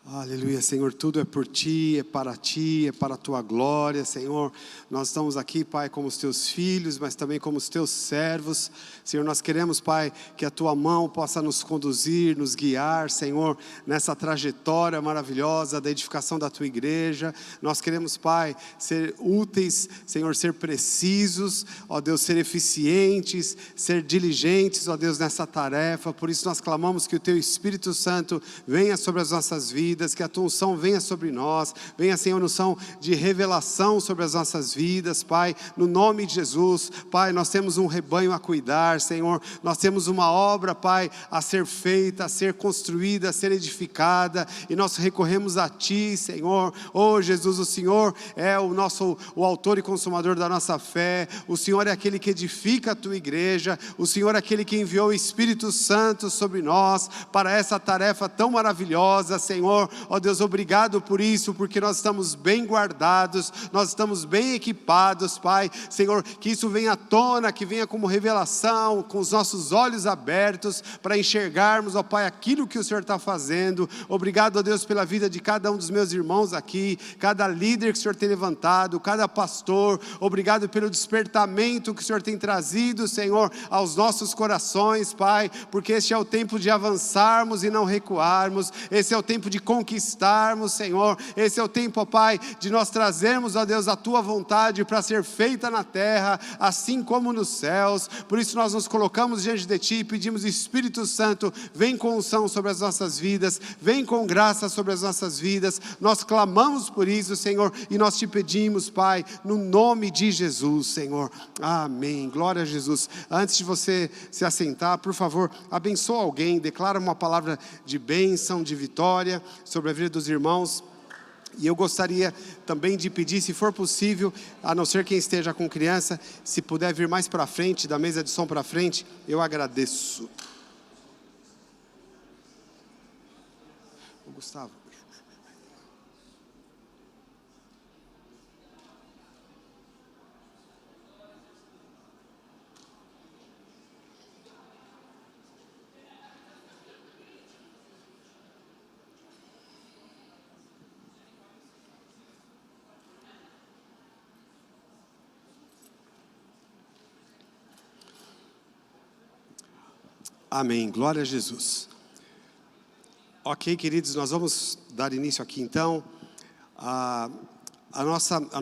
Aleluia, Senhor, tudo é por Ti, é para a Tua glória, Senhor. Nós estamos aqui, Pai, como os Teus filhos, mas também como os Teus servos. Senhor, nós queremos, Pai, que a Tua mão possa nos conduzir, nos guiar, Senhor, nessa trajetória maravilhosa da edificação da Tua igreja. Nós queremos, Pai, ser úteis, Senhor, ser precisos, ó Deus, ser eficientes, ser diligentes, ó Deus, nessa tarefa. Por isso nós clamamos que o Teu Espírito Santo venha sobre as nossas vidas, que a Tua unção venha sobre nós, venha, Senhor, unção de revelação sobre as nossas vidas, Pai, no nome de Jesus. Pai, nós temos um rebanho a cuidar, Senhor, nós temos uma obra, Pai, a ser feita, a ser construída, a ser edificada, e nós recorremos a Ti, Senhor. Oh Jesus, o Senhor é o autor e consumador da nossa fé, o Senhor é aquele que edifica a Tua igreja, o Senhor é aquele que enviou o Espírito Santo sobre nós, para essa tarefa tão maravilhosa, Senhor. Ó Deus, obrigado por isso, porque nós estamos bem guardados, nós estamos bem equipados, Pai. Senhor, que isso venha à tona, que venha como revelação, com os nossos olhos abertos, para enxergarmos, ó Pai, aquilo que o Senhor está fazendo. Obrigado, ó Deus, pela vida de cada um dos meus irmãos aqui, cada líder que o Senhor tem levantado, cada pastor. Obrigado pelo despertamento que o Senhor tem trazido, Senhor, aos nossos corações, Pai, porque este é o tempo de avançarmos e não recuarmos, esse é o tempo de conquistarmos, Senhor. Esse é o tempo, ó Pai, de nós trazermos, ó Deus, a Tua vontade para ser feita na terra, assim como nos céus. Por isso nós nos colocamos diante de Ti e pedimos: Espírito Santo, vem com unção sobre as nossas vidas, vem com graça sobre as nossas vidas. Nós clamamos por isso, Senhor, e nós Te pedimos, Pai, no nome de Jesus, Senhor. Amém. Glória a Jesus. Antes de você se assentar, por favor, abençoa alguém, declara uma palavra de bênção, de vitória sobre a vida dos irmãos. E eu gostaria também de pedir, se for possível, a não ser quem esteja com criança, se puder vir mais para frente, da mesa de som para frente, eu agradeço. Gustavo. Amém, glória a Jesus. Ok, queridos, nós vamos dar início aqui então. A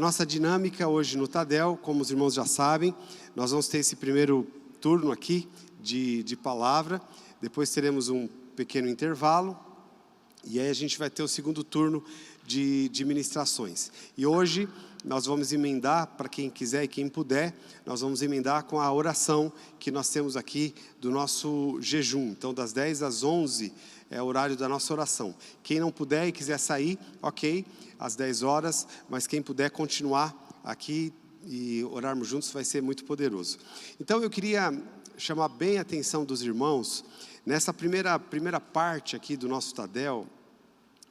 nossa dinâmica hoje no Tadel, como os irmãos já sabem, nós vamos ter esse primeiro turno aqui de palavra, depois teremos um pequeno intervalo, e aí a gente vai ter o segundo turno de ministrações. E hoje nós vamos emendar, para quem quiser e quem puder, nós vamos emendar com a oração que nós temos aqui do nosso jejum. Então, das 10 às 11 é o horário da nossa oração. Quem não puder e quiser sair, ok, às 10 horas, mas quem puder continuar aqui e orarmos juntos vai ser muito poderoso. Então, eu queria chamar bem a atenção dos irmãos, nessa primeira parte aqui do nosso Tadel.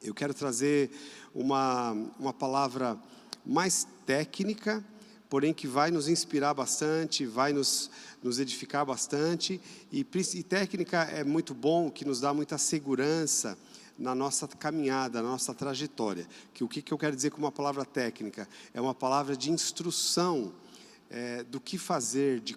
Eu quero trazer uma palavra mais técnica, porém que vai nos inspirar bastante, vai nos edificar bastante, e técnica é muito bom, que nos dá muita segurança na nossa caminhada, na nossa trajetória. O que eu quero dizer com uma palavra técnica? É uma palavra de instrução, do que fazer, de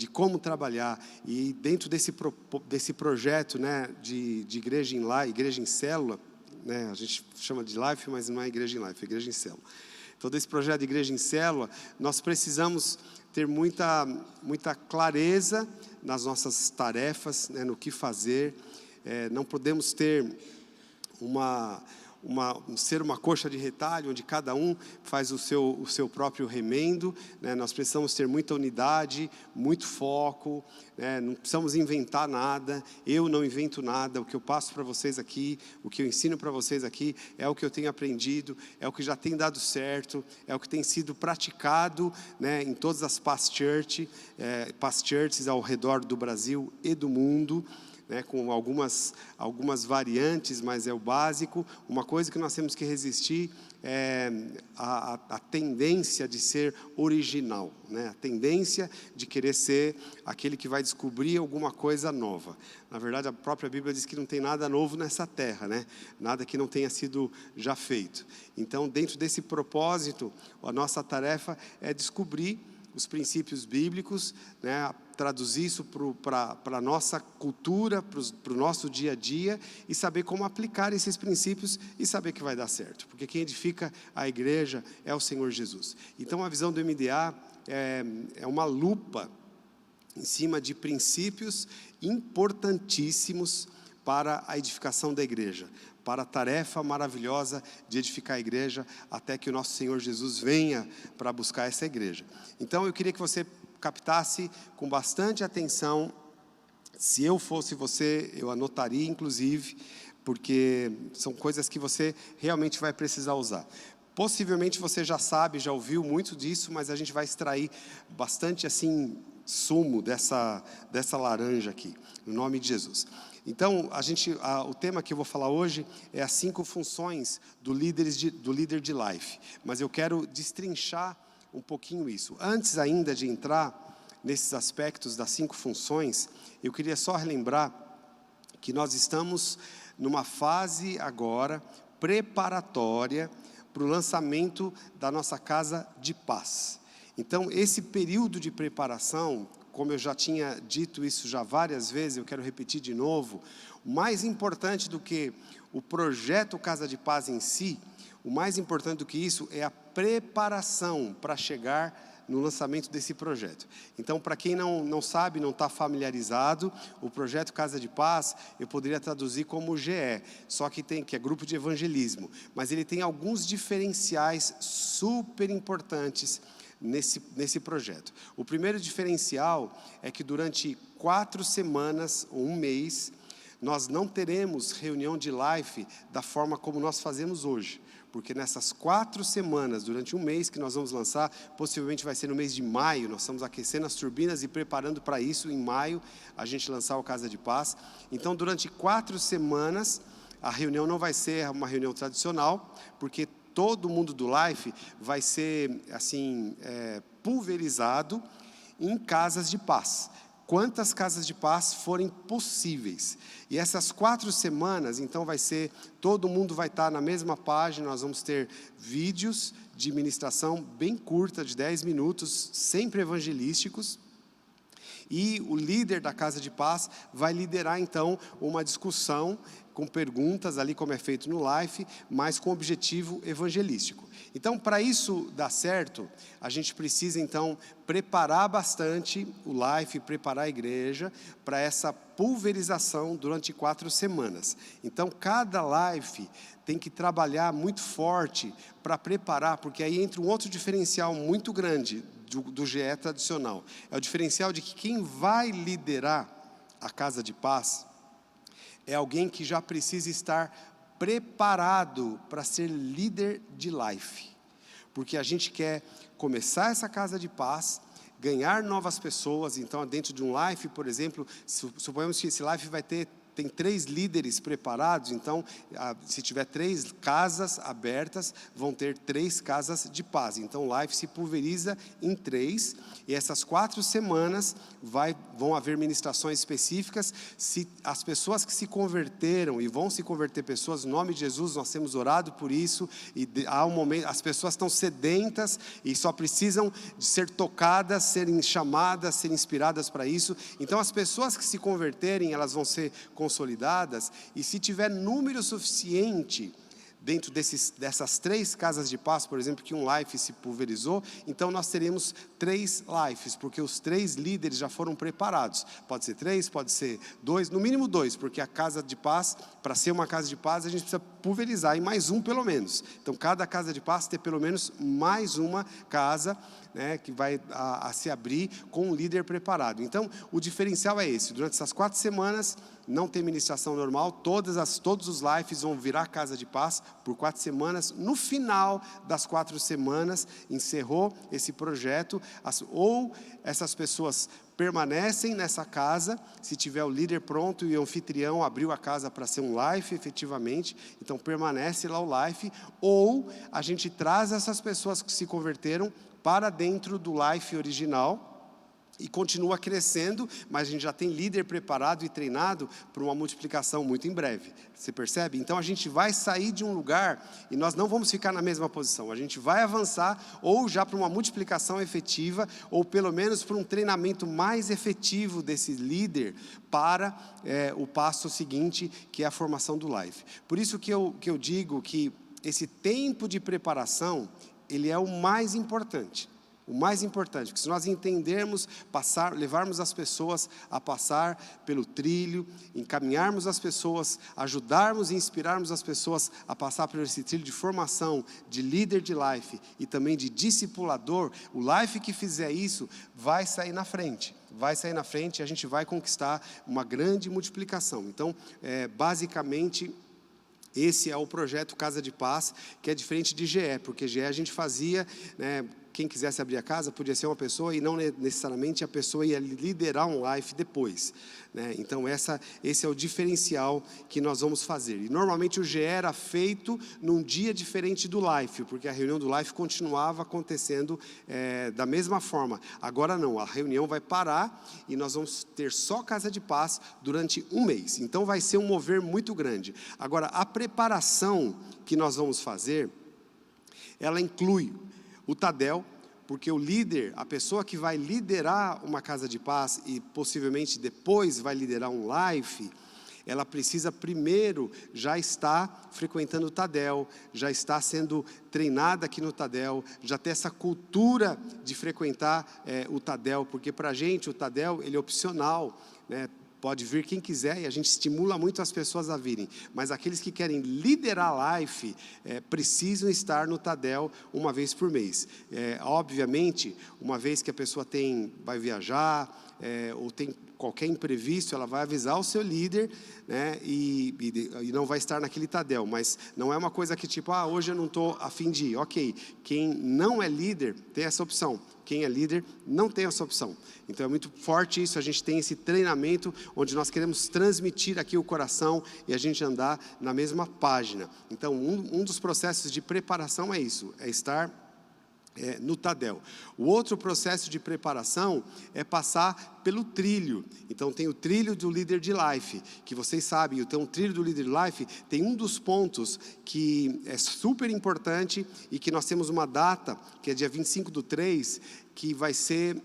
como trabalhar. E dentro desse projeto, né, de igreja em live, igreja em célula, né, a gente chama de life, mas não é igreja em life, é igreja em célula. Todo esse projeto de igreja em célula, nós precisamos ter muita clareza nas nossas tarefas, né, no que fazer. Não podemos ter ser uma coxa de retalho, onde cada um faz o seu próprio remendo, né? Nós precisamos ter muita unidade, muito foco, né? Não precisamos inventar nada. Eu não invento nada. O que eu passo para vocês aqui, o que eu ensino para vocês aqui, é o que eu tenho aprendido, é o que já tem dado certo, é o que tem sido praticado, né, em todas as past churches ao redor do Brasil e do mundo. né, com algumas variantes, mas é o básico. Uma coisa que nós temos que resistir é a tendência de ser original, né? A tendência de querer ser aquele que vai descobrir alguma coisa nova. Na verdade, a própria Bíblia diz que não tem nada novo nessa terra, né? Nada que não tenha sido já feito. Então, dentro desse propósito, a nossa tarefa é descobrir os princípios bíblicos, né, traduzir isso para a nossa cultura, para o nosso dia a dia, e saber como aplicar esses princípios e saber que vai dar certo. Porque quem edifica a igreja é o Senhor Jesus. Então a visão do MDA é uma lupa em cima de princípios importantíssimos para a edificação da igreja, para a tarefa maravilhosa de edificar a igreja, até que o nosso Senhor Jesus venha para buscar essa igreja. Então eu queria que você captasse com bastante atenção. Se eu fosse você, eu anotaria inclusive, porque são coisas que você realmente vai precisar usar. Possivelmente você já sabe, já ouviu muito disso, mas a gente vai extrair bastante assim sumo dessa laranja aqui, no nome de Jesus. Então, o tema que eu vou falar hoje é as 5 funções do líder de life. Mas eu quero destrinchar um pouquinho isso. Antes ainda de entrar nesses aspectos das 5 funções, eu queria só relembrar que nós estamos numa fase agora preparatória para o lançamento da nossa casa de paz. Então, esse período de preparação, como eu já tinha dito isso já várias vezes, eu quero repetir de novo, o mais importante do que o projeto Casa de Paz em si, o mais importante do que isso é a preparação para chegar no lançamento desse projeto. Então, para quem não sabe, não está familiarizado, o projeto Casa de Paz, eu poderia traduzir como GE, só que é grupo de evangelismo, mas ele tem alguns diferenciais super importantes nesse projeto. O primeiro diferencial é que durante 4 semanas ou 1 mês, nós não teremos reunião de life da forma como nós fazemos hoje. Porque nessas 4 semanas, durante 1 mês que nós vamos lançar, possivelmente vai ser no mês de maio, nós estamos aquecendo as turbinas e preparando para isso, em maio, a gente lançar o Casa de Paz. Então, durante 4 semanas, a reunião não vai ser uma reunião tradicional, porque todo mundo do Life vai ser assim, pulverizado em casas de paz. Quantas casas de paz forem possíveis. E essas 4 semanas, então todo mundo vai estar na mesma página, nós vamos ter vídeos de ministração bem curta, de 10 minutos, sempre evangelísticos. E o líder da Casa de Paz vai liderar então uma discussão com perguntas ali como é feito no Life, mas com objetivo evangelístico. Então, para isso dar certo, a gente precisa então preparar bastante o Life, preparar a igreja para essa pulverização durante 4 semanas. Então, cada Life tem que trabalhar muito forte para preparar, porque aí entra um outro diferencial muito grande do GE tradicional. É o diferencial de que quem vai liderar a Casa de Paz é alguém que já precisa estar preparado para ser líder de life. Porque a gente quer começar essa Casa de Paz, ganhar novas pessoas. Então, dentro de um life, por exemplo, suponhamos que esse life tem 3 líderes preparados, então, se tiver 3 casas abertas, vão ter 3 casas de paz. Então, o Life se pulveriza em 3, e essas 4 semanas vão haver ministrações específicas. Se as pessoas que se converteram, e vão se converter pessoas, no nome de Jesus, nós temos orado por isso, e há um momento, as pessoas estão sedentas, e só precisam de ser tocadas, serem chamadas, serem inspiradas para isso. Então, as pessoas que se converterem, elas vão ser consolidadas, e se tiver número suficiente dentro dessas 3 casas de paz, por exemplo, que um life se pulverizou, então nós teremos 3 lives, porque os 3 líderes já foram preparados. Pode ser 3, pode ser 2, no mínimo 2, porque a casa de paz, para ser uma casa de paz, a gente precisa pulverizar em mais um pelo menos. Então, cada casa de paz ter pelo menos mais uma casa, né, que vai se abrir com um líder preparado. Então, o diferencial é esse. Durante essas 4 semanas, não tem ministração normal, todos os lives vão virar casa de paz por 4 semanas. No final das 4 semanas, encerrou esse projeto, ou essas pessoas permanecem nessa casa, se tiver o líder pronto e o anfitrião abriu a casa para ser um life efetivamente, então permanece lá o life, ou a gente traz essas pessoas que se converteram para dentro do life original, e continua crescendo, mas a gente já tem líder preparado e treinado para uma multiplicação muito em breve. Você percebe? Então a gente vai sair de um lugar e nós não vamos ficar na mesma posição. A gente vai avançar ou já para uma multiplicação efetiva, ou pelo menos para um treinamento mais efetivo desse líder para o passo seguinte, que é a formação do life. Por isso que eu digo que esse tempo de preparação, ele é o mais importante. O mais importante, porque se nós entendermos, levarmos as pessoas a passar pelo trilho, encaminharmos as pessoas, ajudarmos e inspirarmos as pessoas a passar por esse trilho de formação, de líder de life e também de discipulador, o life que fizer isso vai sair na frente. Vai sair na frente e a gente vai conquistar uma grande multiplicação. Então, basicamente, esse é o projeto Casa de Paz, que é diferente de GE, porque GE a gente fazia, né, quem quisesse abrir a casa podia ser uma pessoa e não necessariamente a pessoa ia liderar um life depois, né? Então esse é o diferencial que nós vamos fazer. E normalmente o GE era feito num dia diferente do life, porque a reunião do life continuava acontecendo da mesma forma. Agora não, a reunião vai parar e nós vamos ter só Casa de Paz durante um mês. Então vai ser um mover muito grande. Agora, a preparação que nós vamos fazer, ela inclui o Tadel, porque o líder, a pessoa que vai liderar uma casa de paz e possivelmente depois vai liderar um life, ela precisa primeiro já estar frequentando o Tadel, já está sendo treinada aqui no Tadel, já ter essa cultura de frequentar o Tadel, porque para a gente o Tadel ele é opcional, né? Pode vir quem quiser e a gente estimula muito as pessoas a virem. Mas aqueles que querem liderar a life, precisam estar no Tadel uma vez por mês. Obviamente, uma vez que a pessoa vai viajar, ou tem qualquer imprevisto, ela vai avisar o seu líder, né, e não vai estar naquele Tadel. Mas não é uma coisa que tipo, hoje eu não estou a fim de ir. Ok, quem não é líder tem essa opção. Quem é líder não tem essa opção. Então é muito forte isso, a gente tem esse treinamento onde nós queremos transmitir aqui o coração e a gente andar na mesma página. Então um dos processos de preparação é isso, é estar no Tadel. O outro processo de preparação é passar pelo trilho. Então tem o trilho do líder de life, que vocês sabem, então o trilho do líder de life tem um dos pontos que é super importante e que nós temos uma data, que é dia 25/3, que vai ser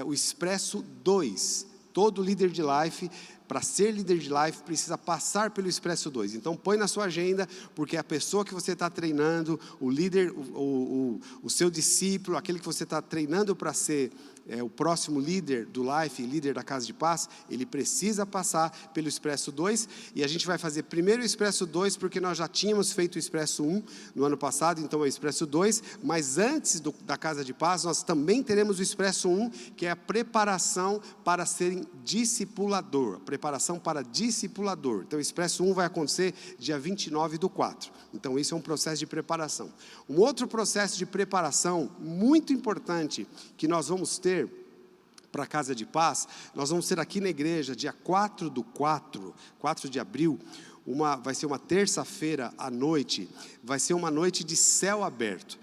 o Expresso 2. Todo líder de life, para ser líder de life, precisa passar pelo Expresso 2. Então, põe na sua agenda, porque a pessoa que você está treinando, o líder, o seu discípulo, aquele que você está treinando para ser o próximo líder do life, líder da Casa de Paz, ele precisa passar pelo Expresso 2. E a gente vai fazer primeiro o Expresso 2, porque nós já tínhamos feito o Expresso 1 no ano passado, então é o Expresso 2. Mas antes da Casa de Paz, nós também teremos o Expresso 1, que é a preparação para serem discipulador. Preparação para discipulador. Então o Expresso 1 vai acontecer dia 29/4. Então isso é um processo de preparação. Um outro processo de preparação muito importante que nós vamos ter para a Casa de Paz, nós vamos ter aqui na igreja dia 4 de abril, vai ser uma terça-feira à noite, vai ser uma noite de céu aberto.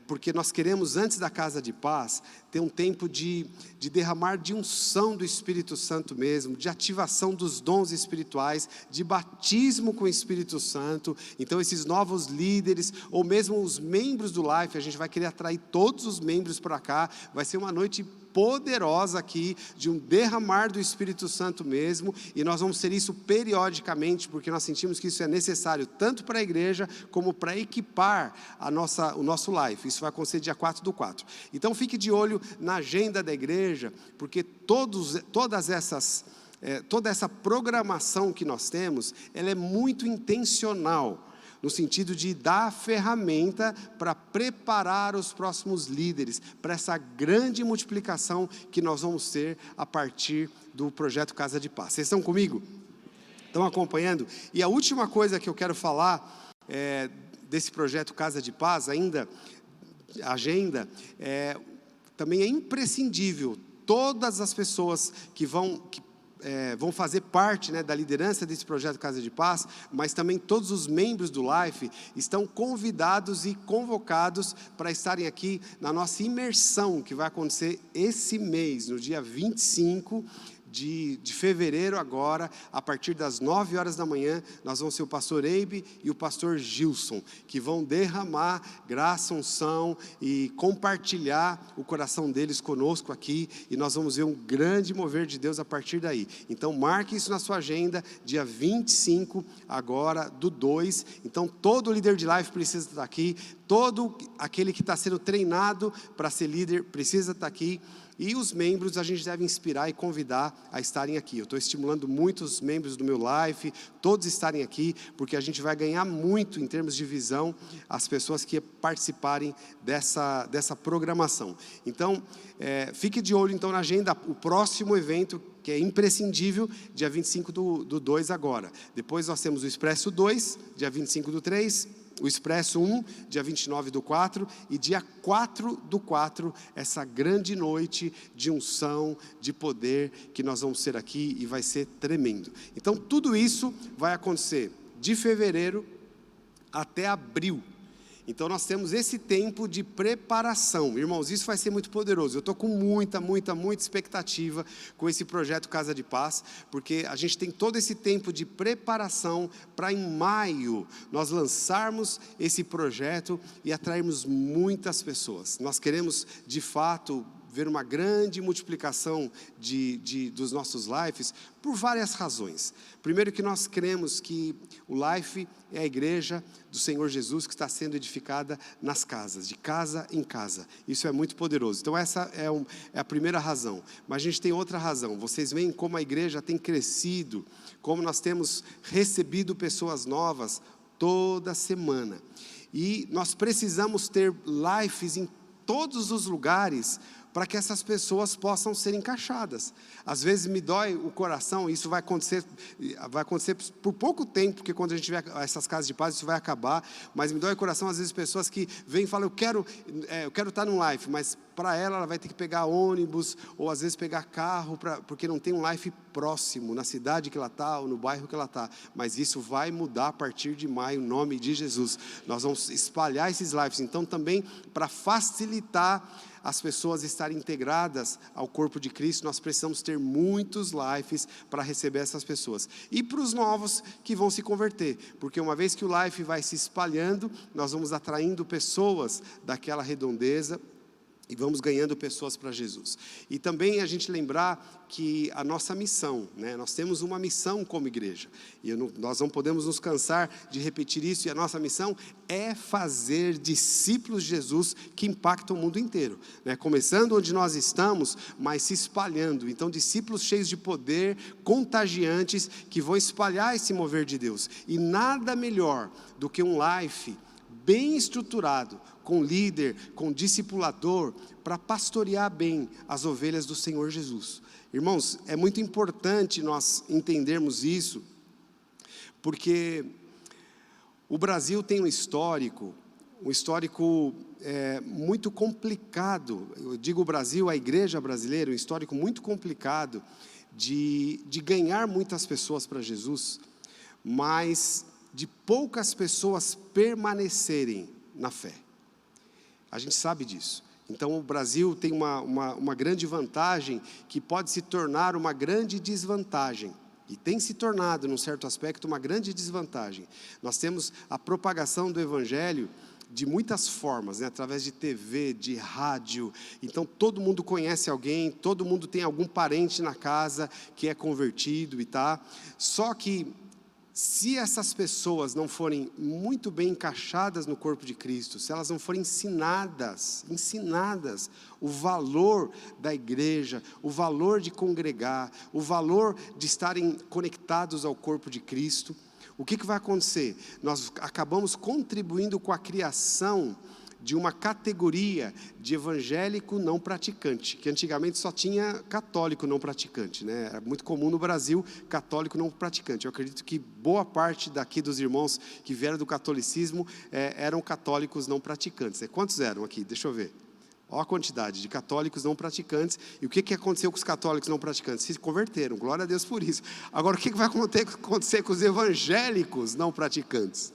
Porque nós queremos, antes da Casa de Paz, ter um tempo de derramar de unção do Espírito Santo mesmo, de ativação dos dons espirituais, de batismo com o Espírito Santo. Então esses novos líderes, ou mesmo os membros do Life, a gente vai querer atrair todos os membros para cá, vai ser uma noite poderosa aqui, de um derramar do Espírito Santo mesmo, e nós vamos ter isso periodicamente, porque nós sentimos que isso é necessário, tanto para a igreja, como para equipar o nosso life. Isso vai acontecer dia 4/4. Então fique de olho na agenda da igreja, porque toda essa programação que nós temos, ela é muito intencional, no sentido de dar a ferramenta para preparar os próximos líderes, para essa grande multiplicação que nós vamos ter a partir do projeto Casa de Paz. Vocês estão comigo? Estão acompanhando? E a última coisa que eu quero falar desse projeto Casa de Paz, ainda, agenda, também é imprescindível todas as pessoas que vão fazer parte, né, da liderança desse projeto Casa de Paz, mas também todos os membros do Life estão convidados e convocados para estarem aqui na nossa imersão, que vai acontecer esse mês, no dia 25 de fevereiro agora, a partir das 9 horas da manhã, nós vamos ser o pastor Eibe e o pastor Gilson, que vão derramar graça, unção e compartilhar o coração deles conosco aqui, e nós vamos ver um grande mover de Deus a partir daí. Então marque isso na sua agenda, dia 25 agora do 2, então todo líder de life precisa estar aqui, todo aquele que está sendo treinado para ser líder precisa estar aqui, e os membros a gente deve inspirar e convidar a estarem aqui. Eu estou estimulando muitos membros do meu Life, todos estarem aqui, porque a gente vai ganhar muito em termos de visão, as pessoas que participarem dessa programação. Então, fique de olho então na agenda, o próximo evento, que é imprescindível, dia 25 do 2 agora. Depois nós temos o Expresso 2, dia 25 do 3, o Expresso 1, dia 29 do 4, e dia 4 do 4, essa grande noite de unção, de poder, que nós vamos ser aqui, e vai ser tremendo. Então tudo isso vai acontecer de fevereiro até abril. Então nós temos esse tempo de preparação, irmãos, isso vai ser muito poderoso. Eu estou com muita expectativa com esse projeto Casa de Paz, porque a gente tem todo esse tempo de preparação para em maio nós lançarmos esse projeto e atrairmos muitas pessoas. Nós queremos de fato ver uma grande multiplicação dos nossos lives por várias razões. Primeiro, que nós cremos que o Life é a igreja do Senhor Jesus que está sendo edificada nas casas, de casa em casa. Isso é muito poderoso. Então essa é a primeira razão. Mas a gente tem outra razão. Vocês veem como a igreja tem crescido, como nós temos recebido pessoas novas toda semana. E nós precisamos ter lives em todos os lugares, para que essas pessoas possam ser encaixadas. Às vezes me dói o coração, isso vai acontecer por pouco tempo, porque quando a gente tiver essas casas de paz, isso vai acabar, mas me dói o coração, às vezes, pessoas que vêm e falam, eu quero estar num life, mas para ela vai ter que pegar ônibus, ou às vezes pegar carro, porque não tem um life próximo, na cidade que ela está, ou no bairro que ela está, mas isso vai mudar a partir de maio, em nome de Jesus. Nós vamos espalhar esses lives, então também para facilitar as pessoas estarem integradas ao corpo de Cristo, nós precisamos ter muitos lives para receber essas pessoas. E para os novos que vão se converter, porque uma vez que o life vai se espalhando, nós vamos atraindo pessoas daquela redondeza, e vamos ganhando pessoas para Jesus. E também a gente lembrar que a nossa missão, né? Nós temos uma missão como igreja, e nós não podemos nos cansar de repetir isso, e a nossa missão é fazer discípulos de Jesus que impactam o mundo inteiro, né? Começando onde nós estamos, mas se espalhando. Então discípulos cheios de poder, contagiantes, que vão espalhar esse mover de Deus. E nada melhor do que um life bem estruturado, com líder, com discipulador, para pastorear bem as ovelhas do Senhor Jesus. Irmãos, é muito importante nós entendermos isso, porque o Brasil tem um histórico muito complicado. Eu digo o Brasil, a igreja brasileira, um histórico muito complicado de ganhar muitas pessoas para Jesus, mas de poucas pessoas permanecerem na fé. A gente sabe disso. Então o Brasil tem uma grande vantagem, que pode se tornar uma grande desvantagem. E tem se tornado, num certo aspecto, uma grande desvantagem. Nós temos a propagação do Evangelho de muitas formas, né? Através de TV, de rádio. Então todo mundo conhece alguém, todo mundo tem algum parente na casa que é convertido e tá. Só que se essas pessoas não forem muito bem encaixadas no corpo de Cristo, se elas não forem ensinadas o valor da igreja, o valor de congregar, o valor de estarem conectados ao corpo de Cristo, o que vai acontecer? Nós acabamos contribuindo com a criação de uma categoria de evangélico não praticante, que antigamente só tinha católico não praticante, né? Era muito comum no Brasil, católico não praticante. Eu acredito que boa parte daqui dos irmãos que vieram do catolicismo eram católicos não praticantes. Quantos eram aqui? Deixa eu ver. Olha a quantidade de católicos não praticantes. E o que aconteceu com os católicos não praticantes? Se converteram, glória a Deus por isso. Agora, o que vai acontecer com os evangélicos não praticantes?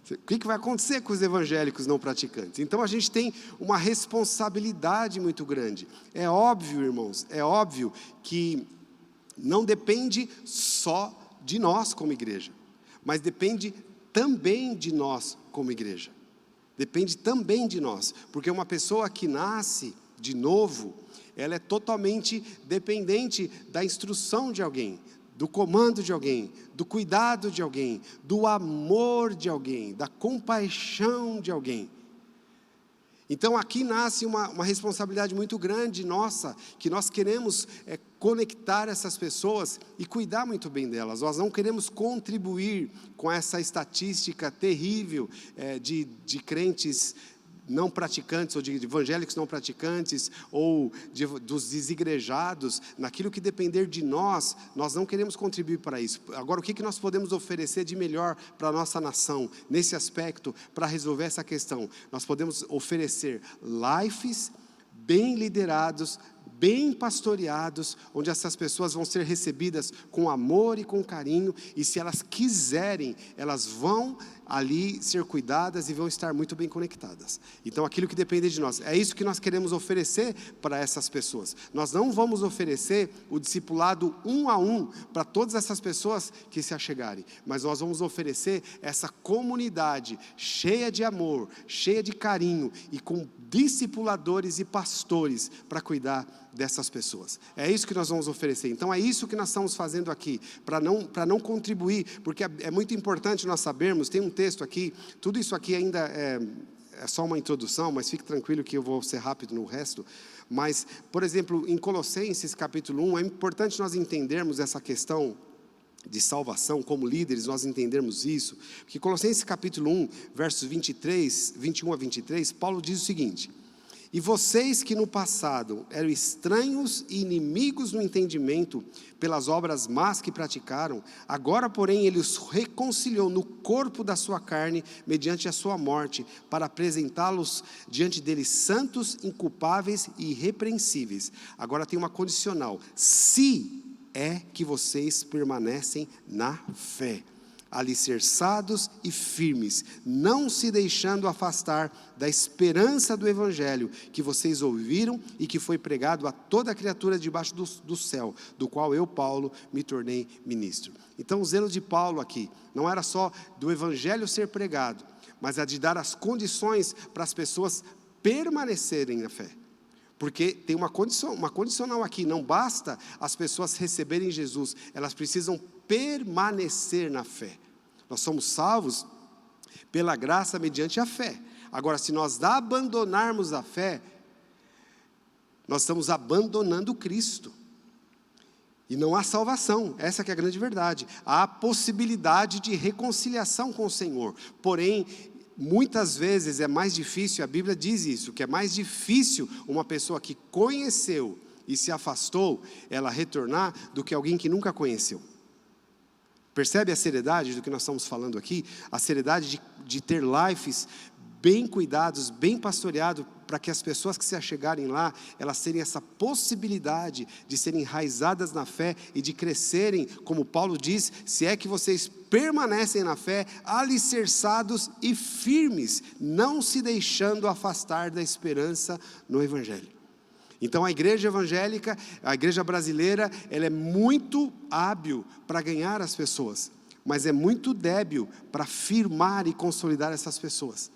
O que vai acontecer com os evangélicos não praticantes? Então a gente tem uma responsabilidade muito grande. É óbvio, irmãos, é óbvio que não depende só de nós como igreja, mas depende também de nós como igreja. Depende também de nós, porque uma pessoa que nasce de novo, ela é totalmente dependente da instrução de alguém, do comando de alguém, do cuidado de alguém, do amor de alguém, da compaixão de alguém. Então aqui nasce uma responsabilidade muito grande nossa, que nós queremos conectar essas pessoas e cuidar muito bem delas. Nós não queremos contribuir com essa estatística terrível de crentes não praticantes, ou de evangélicos não praticantes, ou dos desigrejados. Naquilo que depender de nós, nós não queremos contribuir para isso. Agora, o que nós podemos oferecer de melhor para a nossa nação, nesse aspecto, para resolver essa questão? Nós podemos oferecer lives bem liderados, bem pastoreados, onde essas pessoas vão ser recebidas com amor e com carinho, e se elas quiserem, elas vão ali ser cuidadas e vão estar muito bem conectadas. Então aquilo que depende de nós, é isso que nós queremos oferecer para essas pessoas. Nós não vamos oferecer o discipulado 1 a 1 para todas essas pessoas que se achegarem, mas nós vamos oferecer essa comunidade cheia de amor, cheia de carinho e com discipuladores e pastores para cuidar dessas pessoas. É isso que nós vamos oferecer. Então é isso que nós estamos fazendo aqui, para não contribuir, porque é muito importante nós sabermos. Tem um texto aqui, tudo isso aqui ainda é só uma introdução, mas fique tranquilo que eu vou ser rápido no resto. Mas, por exemplo, em Colossenses capítulo 1, é importante nós entendermos essa questão de salvação, como líderes, nós entendermos isso, porque Colossenses capítulo 1, versos 21 a 23, Paulo diz o seguinte: e vocês que no passado eram estranhos e inimigos no entendimento, pelas obras más que praticaram, agora, porém, ele os reconciliou no corpo da sua carne, mediante a sua morte, para apresentá-los diante dele santos, inculpáveis e irrepreensíveis. Agora tem uma condicional: se é que vocês permanecem na fé, alicerçados e firmes, não se deixando afastar da esperança do evangelho que vocês ouviram e que foi pregado a toda criatura debaixo do céu, do qual eu, Paulo, me tornei ministro. Então o zelo de Paulo aqui não era só do evangelho ser pregado, mas é de dar as condições para as pessoas permanecerem na fé. Porque tem uma condicional aqui, não basta as pessoas receberem Jesus, elas precisam permanecer na fé. Nós somos salvos pela graça mediante a fé. Agora, se nós abandonarmos a fé, nós estamos abandonando Cristo. E não há salvação, essa que é a grande verdade. Há possibilidade de reconciliação com o Senhor, porém, muitas vezes é mais difícil, a Bíblia diz isso, que é mais difícil uma pessoa que conheceu e se afastou, ela retornar, do que alguém que nunca conheceu. Percebe a seriedade do que nós estamos falando aqui? A seriedade de ter lives bem cuidados, bem pastoreados, para que as pessoas que se achegarem lá, elas tenham essa possibilidade de serem enraizadas na fé e de crescerem, como Paulo diz, se é que vocês permanecem na fé, alicerçados e firmes, não se deixando afastar da esperança no evangelho. Então a igreja evangélica, a igreja brasileira, ela é muito hábil para ganhar as pessoas, mas é muito débil para firmar e consolidar essas pessoas.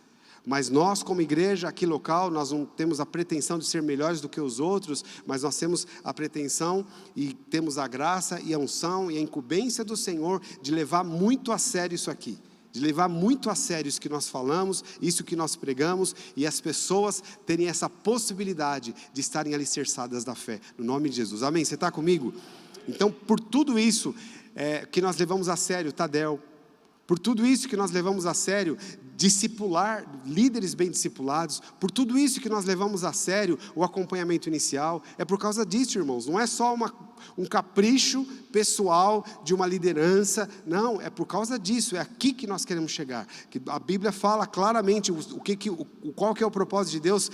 Mas nós, como igreja aqui local, nós não temos a pretensão de ser melhores do que os outros, mas nós temos a pretensão e temos a graça e a unção e a incumbência do Senhor de levar muito a sério isso aqui. De levar muito a sério isso que nós falamos, isso que nós pregamos, e as pessoas terem essa possibilidade de estarem alicerçadas da fé, no nome de Jesus. Amém? Você está comigo? Então, por tudo isso que nós levamos a sério, Tadel, por tudo isso que nós levamos a sério, discipular, líderes bem discipulados, por tudo isso que nós levamos a sério, o acompanhamento inicial, é por causa disso, irmãos. Não é só um capricho pessoal de uma liderança. Não, é por causa disso, é aqui que nós queremos chegar. Que a Bíblia fala claramente qual que é o propósito de Deus,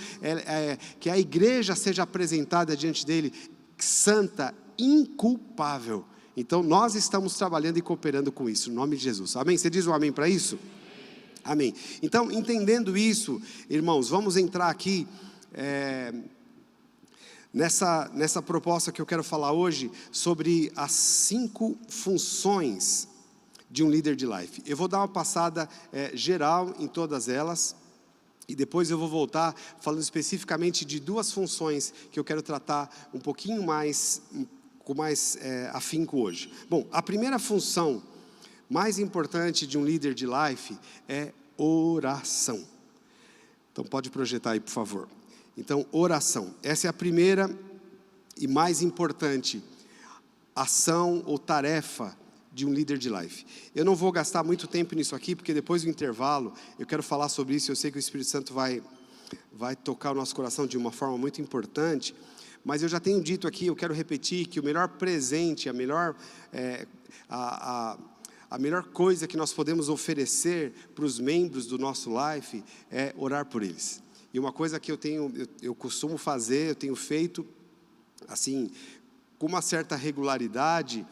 que a igreja seja apresentada diante dele, santa, inculpável. Então nós estamos trabalhando e cooperando com isso, no nome de Jesus. Amém? Você diz um amém para isso? Amém. Então, entendendo isso, irmãos, vamos entrar aqui nessa proposta que eu quero falar hoje, sobre as 5 funções de um líder de life. Eu vou dar uma passada geral em todas elas, e depois eu vou voltar falando especificamente de 2 funções que eu quero tratar um pouquinho mais, com mais afinco hoje. Bom, a primeira função mais importante de um líder de life é oração. Então pode projetar aí, por favor. Então, oração. Essa é a primeira e mais importante ação ou tarefa de um líder de life. Eu não vou gastar muito tempo nisso aqui, porque depois do intervalo eu quero falar sobre isso. Eu sei que o Espírito Santo vai tocar o nosso coração de uma forma muito importante, mas eu já tenho dito aqui, eu quero repetir, que o melhor presente, a melhor coisa que nós podemos oferecer para os membros do nosso life é orar por eles. E uma coisa que eu costumo fazer, eu tenho feito, assim, com uma certa regularidade,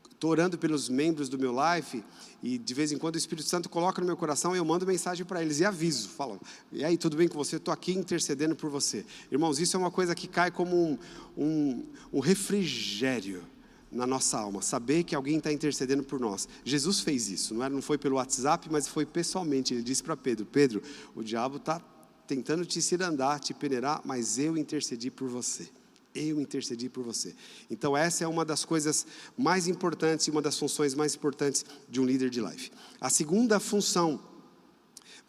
estou orando pelos membros do meu life, e de vez em quando o Espírito Santo coloca no meu coração, eu mando mensagem para eles e aviso, falo, e aí, tudo bem com você? Estou aqui intercedendo por você. Irmãos, isso é uma coisa que cai como um refrigério na nossa alma, saber que alguém está intercedendo por nós. Jesus fez isso, não foi pelo WhatsApp, mas foi pessoalmente. Ele disse para Pedro: Pedro, o diabo está tentando te cirandar, te peneirar, mas eu intercedi por você. Eu intercedi por você. Então essa é uma das coisas mais importantes, uma das funções mais importantes de um líder de life. A segunda função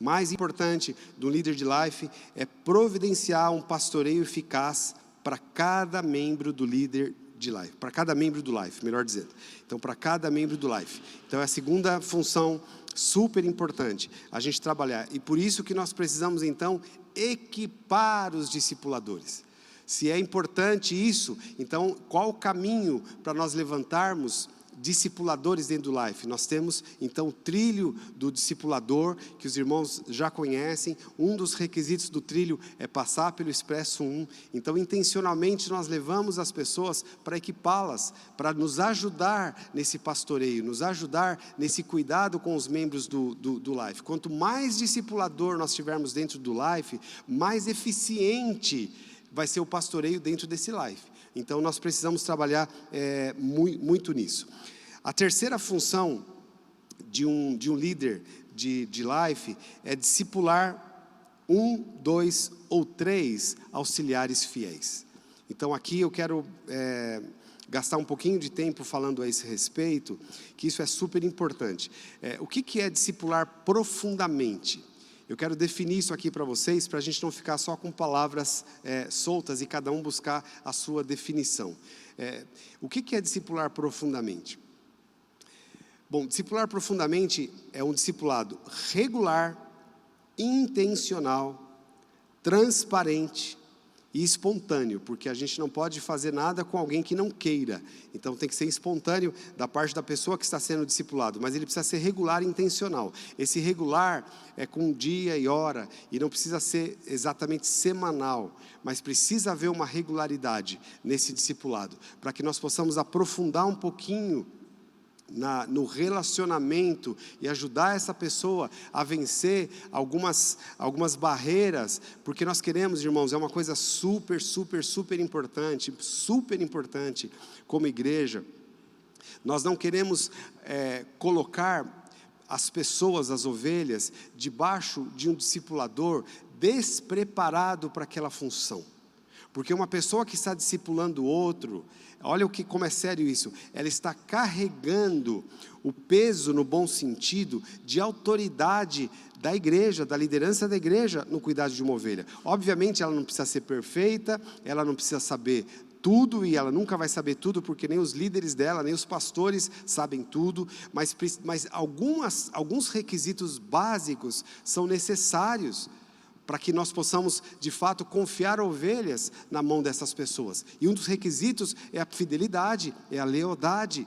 mais importante do líder de life é providenciar um pastoreio eficaz para cada membro do líder de life, para cada membro do life, melhor dizendo. Então, para cada membro do life. Então, é a segunda função super importante, a gente trabalhar. E por isso que nós precisamos, então, equipar os discipuladores. Se é importante isso, então, qual o caminho para nós levantarmos discipuladores dentro do life? Nós temos, então, o trilho do discipulador, que os irmãos já conhecem. Um dos requisitos do trilho é passar pelo Expresso 1. Então, intencionalmente, nós levamos as pessoas para equipá-las, para nos ajudar nesse pastoreio, nos ajudar nesse cuidado com os membros do life. Quanto mais discipulador nós tivermos dentro do life, mais eficiente vai ser o pastoreio dentro desse life. Então, nós precisamos trabalhar muito nisso. A terceira função de um líder de life é discipular 1, 2 ou 3 auxiliares fiéis. Então, aqui eu quero gastar um pouquinho de tempo falando a esse respeito, que isso é super importante. O que é discipular profundamente? Eu quero definir isso aqui para vocês, para a gente não ficar só com palavras soltas e cada um buscar a sua definição. O que é discipular profundamente? Bom, discipular profundamente é um discipulado regular, intencional, transparente e espontâneo, porque a gente não pode fazer nada com alguém que não queira. Então tem que ser espontâneo da parte da pessoa que está sendo discipulado, mas ele precisa ser regular e intencional. Esse regular é com dia e hora, e não precisa ser exatamente semanal, mas precisa haver uma regularidade nesse discipulado, para que nós possamos aprofundar um pouquinho no relacionamento e ajudar essa pessoa a vencer algumas barreiras, porque nós queremos, irmãos, é uma coisa super importante como igreja. Nós não queremos colocar as pessoas, as ovelhas, debaixo de um discipulador despreparado para aquela função. Porque uma pessoa que está discipulando o outro, olha como é sério isso, ela está carregando o peso, no bom sentido, de autoridade da igreja, da liderança da igreja no cuidado de uma ovelha. Obviamente ela não precisa ser perfeita, ela não precisa saber tudo, e ela nunca vai saber tudo, porque nem os líderes dela, nem os pastores sabem tudo, mas alguns requisitos básicos são necessários para que nós possamos, de fato, confiar ovelhas na mão dessas pessoas. E um dos requisitos é a fidelidade, é a lealdade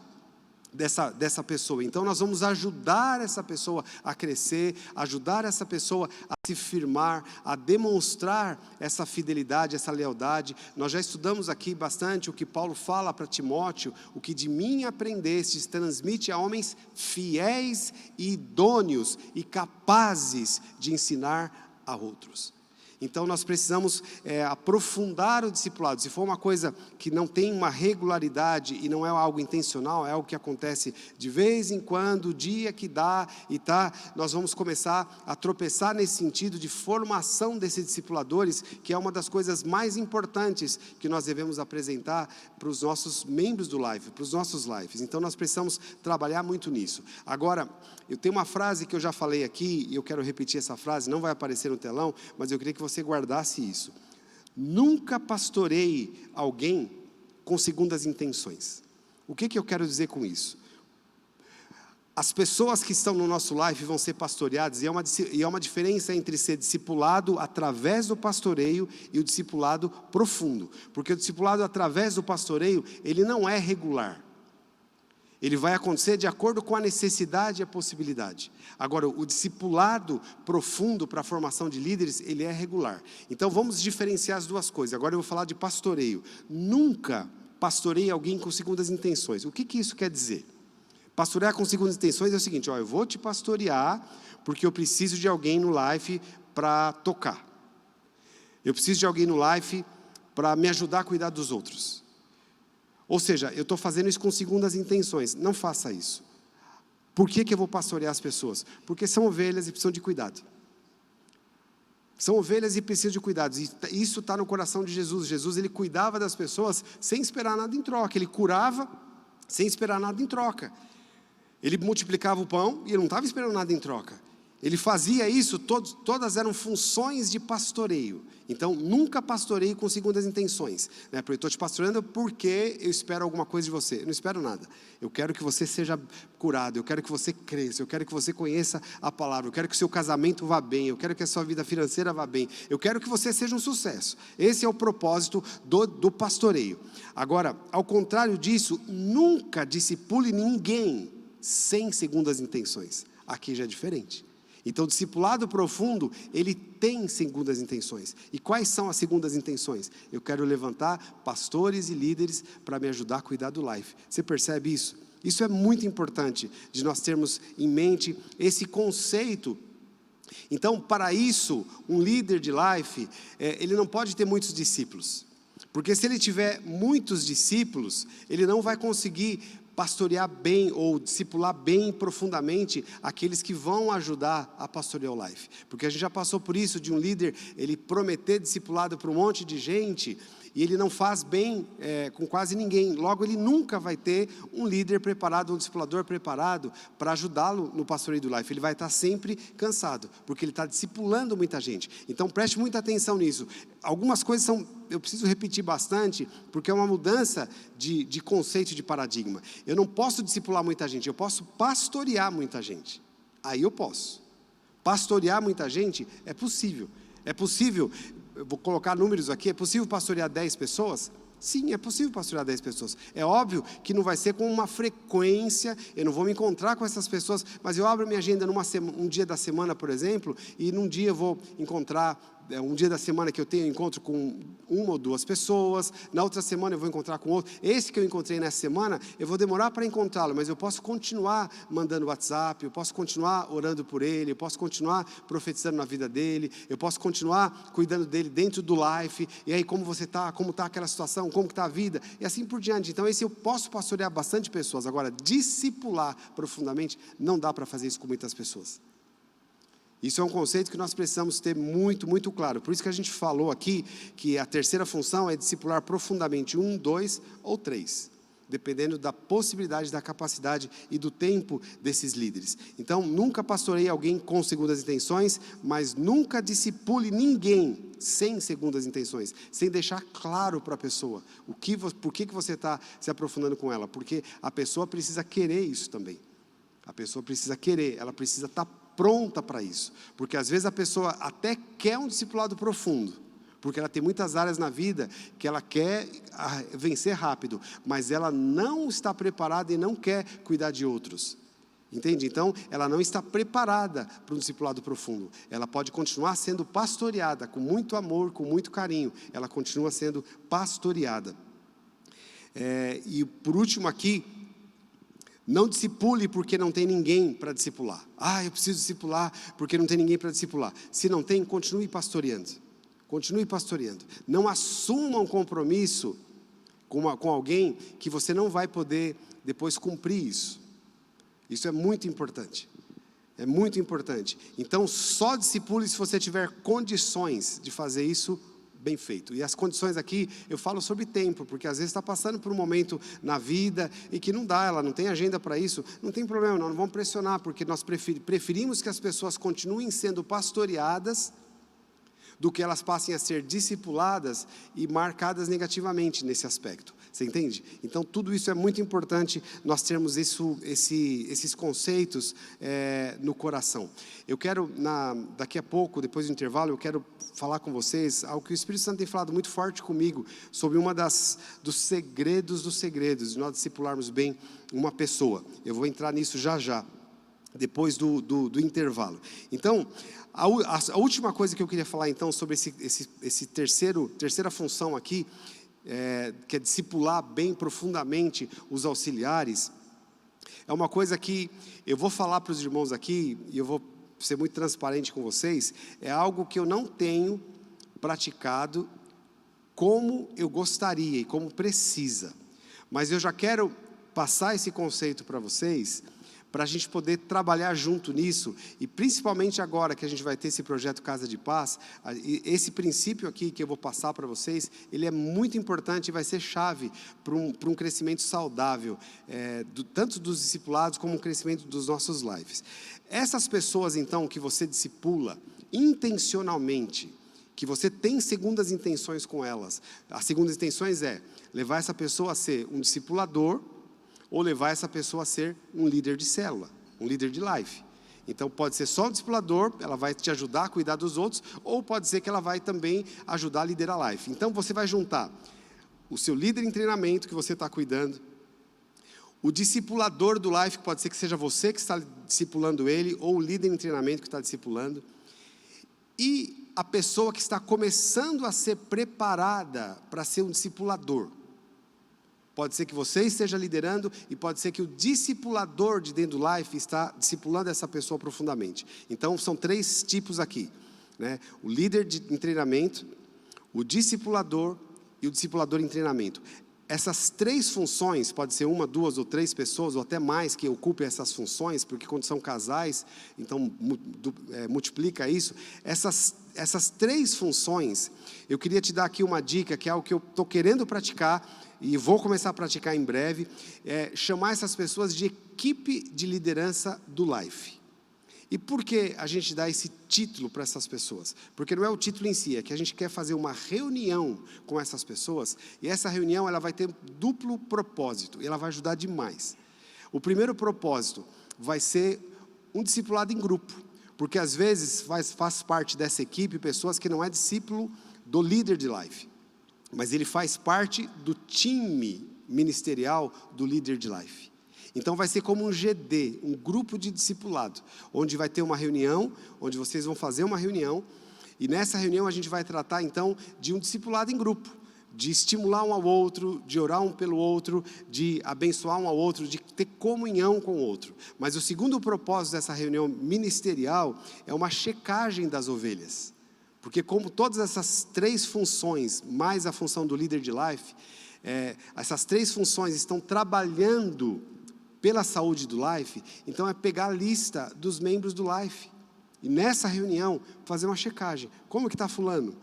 dessa pessoa. Então nós vamos ajudar essa pessoa a crescer, ajudar essa pessoa a se firmar, a demonstrar essa fidelidade, essa lealdade. Nós já estudamos aqui bastante o que Paulo fala para Timóteo: o que de mim aprendestes, transmite a homens fiéis e idôneos e capazes de ensinar a outros. Então nós precisamos aprofundar o discipulado. Se for uma coisa que não tem uma regularidade e não é algo intencional, é algo que acontece de vez em quando, o dia que dá e tá, nós vamos começar a tropeçar nesse sentido de formação desses discipuladores, que é uma das coisas mais importantes que nós devemos apresentar para os nossos membros do Life, para os nossos lives. Então nós precisamos trabalhar muito nisso. Agora, eu tenho uma frase que eu já falei aqui, e eu quero repetir essa frase, não vai aparecer no telão, mas eu queria que você guardasse isso. Nunca pastorei alguém com segundas intenções. O que eu quero dizer com isso? As pessoas que estão no nosso life vão ser pastoreadas, e é uma diferença entre ser discipulado através do pastoreio e o discipulado profundo. Porque o discipulado através do pastoreio, ele não é regular. Ele vai acontecer de acordo com a necessidade e a possibilidade. Agora, o discipulado profundo para a formação de líderes, ele é regular. Então, vamos diferenciar as duas coisas. Agora eu vou falar de pastoreio. Nunca pastorei alguém com segundas intenções. O que isso quer dizer? Pastorear com segundas intenções é o seguinte: eu vou te pastorear porque eu preciso de alguém no life para tocar. Eu preciso de alguém no life para me ajudar a cuidar dos outros. Ou seja, eu estou fazendo isso com segundas intenções. Não faça isso. Por que eu vou pastorear as pessoas? Porque são ovelhas e precisam de cuidado. São ovelhas e precisam de cuidados. E isso está no coração de Jesus. Jesus, ele cuidava das pessoas sem esperar nada em troca. Ele curava sem esperar nada em troca. Ele multiplicava o pão e ele não estava esperando nada em troca. Ele fazia isso, todas eram funções de pastoreio. Então, nunca pastorei com segundas intenções. Né? Porque eu estou te pastoreando porque eu espero alguma coisa de você. Eu não espero nada. Eu quero que você seja curado, eu quero que você cresça, eu quero que você conheça a palavra, eu quero que o seu casamento vá bem, eu quero que a sua vida financeira vá bem, eu quero que você seja um sucesso. Esse é o propósito do pastoreio. Agora, ao contrário disso, nunca discipule ninguém sem segundas intenções. Aqui já é diferente. Então, o discipulado profundo, ele tem segundas intenções. E quais são as segundas intenções? Eu quero levantar pastores e líderes para me ajudar a cuidar do life. Você percebe isso? Isso é muito importante de nós termos em mente esse conceito. Então, para isso, um líder de life, ele não pode ter muitos discípulos. Porque se ele tiver muitos discípulos, ele não vai conseguir pastorear bem ou discipular bem profundamente aqueles que vão ajudar a pastorear o life. Porque a gente já passou por isso, de um líder, ele prometer discipulado para um monte de gente, e ele não faz bem com quase ninguém. Logo, ele nunca vai ter um líder preparado, um discipulador preparado para ajudá-lo no pastoreio do life. Ele vai estar sempre cansado, porque ele está discipulando muita gente. Então, preste muita atenção nisso. Algumas coisas eu preciso repetir bastante, porque é uma mudança de conceito, de paradigma. Eu não posso discipular muita gente, eu posso pastorear muita gente. Aí eu posso. Pastorear muita gente é possível. É possível, eu vou colocar números aqui, é possível pastorear 10 pessoas? Sim, é possível pastorear 10 pessoas. É óbvio que não vai ser com uma frequência, eu não vou me encontrar com essas pessoas, mas eu abro minha agenda um dia da semana, por exemplo, e num dia eu vou encontrar, um dia da semana que eu tenho encontro com uma ou duas pessoas, na outra semana eu vou encontrar com outro. Esse que eu encontrei nessa semana, eu vou demorar para encontrá-lo, mas eu posso continuar mandando WhatsApp, eu posso continuar orando por ele, eu posso continuar profetizando na vida dele, eu posso continuar cuidando dele dentro do life, e aí como você está, como está aquela situação, como está a vida, e assim por diante. Então esse eu posso pastorear bastante pessoas. Agora, discipular profundamente, não dá para fazer isso com muitas pessoas. Isso é um conceito que nós precisamos ter muito, muito claro. Por isso que a gente falou aqui que a terceira função é discipular profundamente 1, 2 ou 3, dependendo da possibilidade, da capacidade e do tempo desses líderes. Então, nunca pastorei alguém com segundas intenções, mas nunca discipule ninguém sem segundas intenções, sem deixar claro para a pessoa por que você está se aprofundando com ela, porque a pessoa precisa querer isso também. A pessoa precisa querer, ela precisa estar pronta para isso. Porque às vezes a pessoa até quer um discipulado profundo, porque ela tem muitas áreas na vida que ela quer vencer rápido, mas ela não está preparada e não quer cuidar de outros. Entende? Então, ela não está preparada para um discipulado profundo. Ela pode continuar sendo pastoreada com muito amor, com muito carinho. Ela continua sendo pastoreada. E por último aqui, não discipule porque não tem ninguém para discipular. Eu preciso discipular porque não tem ninguém para discipular. Se não tem, continue pastoreando. Continue pastoreando. Não assuma um compromisso com alguém que você não vai poder depois cumprir isso. Isso é muito importante. É muito importante. Então, só discipule se você tiver condições de fazer isso bem feito. E as condições aqui, eu falo sobre tempo, porque às vezes está passando por um momento na vida e que não dá, ela não tem agenda para isso. Não tem problema, nós não vamos pressionar, porque nós preferimos que as pessoas continuem sendo pastoreadas do que elas passem a ser discipuladas e marcadas negativamente nesse aspecto. Você entende? Então, tudo isso é muito importante, nós termos esses conceitos no coração. Eu quero, daqui a pouco, depois do intervalo, eu quero falar com vocês algo que o Espírito Santo tem falado muito forte comigo, sobre dos segredos dos segredos, de nós discipularmos bem uma pessoa. Eu vou entrar nisso já, depois do intervalo. Então, a última coisa que eu queria falar, então, sobre esse terceira função aqui, que é discipular bem profundamente os auxiliares, é uma coisa que eu vou falar para os irmãos aqui, e eu vou ser muito transparente com vocês, é algo que eu não tenho praticado como eu gostaria e como precisa, mas eu já quero passar esse conceito para vocês, para a gente poder trabalhar junto nisso, e principalmente agora que a gente vai ter esse projeto Casa de Paz, esse princípio aqui que eu vou passar para vocês, ele é muito importante e vai ser chave para um crescimento saudável, tanto dos discipulados como um crescimento dos nossos lives. Essas pessoas então que você discipula intencionalmente, que você tem segundas intenções com elas, as segundas intenções é levar essa pessoa a ser um discipulador, ou levar essa pessoa a ser um líder de célula, um líder de life. Então pode ser só um discipulador, ela vai te ajudar a cuidar dos outros, ou pode ser que ela vai também ajudar a liderar a life. Então você vai juntar o seu líder em treinamento que você está cuidando, o discipulador do life, que pode ser que seja você que está discipulando ele, ou o líder em treinamento que está discipulando, e a pessoa que está começando a ser preparada para ser um discipulador. Pode ser que você esteja liderando e pode ser que o discipulador de dentro do Life está discipulando essa pessoa profundamente. Então, são 3 tipos aqui, né? O líder em treinamento, o discipulador e o discipulador em treinamento. Essas 3 funções, pode ser 1, 2 ou 3 pessoas, ou até mais que ocupem essas funções, porque quando são casais, então multiplica isso. Essas 3 funções, eu queria te dar aqui uma dica, que é algo que eu estou querendo praticar, e vou começar a praticar em breve, chamar essas pessoas de equipe de liderança do Life. E por que a gente dá esse título para essas pessoas? Porque não é o título em si, é que a gente quer fazer uma reunião com essas pessoas, e essa reunião ela vai ter duplo propósito, e ela vai ajudar demais. O primeiro propósito vai ser um discipulado em grupo, porque às vezes faz parte dessa equipe pessoas que não é discípulo do líder de Life, mas ele faz parte do time ministerial do líder de life. Então vai ser como um GD, um grupo de discipulado, onde vai ter uma reunião, onde vocês vão fazer uma reunião, e nessa reunião a gente vai tratar então de um discipulado em grupo, de estimular um ao outro, de orar um pelo outro, de abençoar um ao outro, de ter comunhão com o outro. Mas o segundo propósito dessa reunião ministerial é uma checagem das ovelhas. Porque como todas essas 3 funções, mais a função do líder de life, essas 3 funções estão trabalhando pela saúde do life, então é pegar a lista dos membros do life. E nessa reunião, fazer uma checagem. Como que está fulano?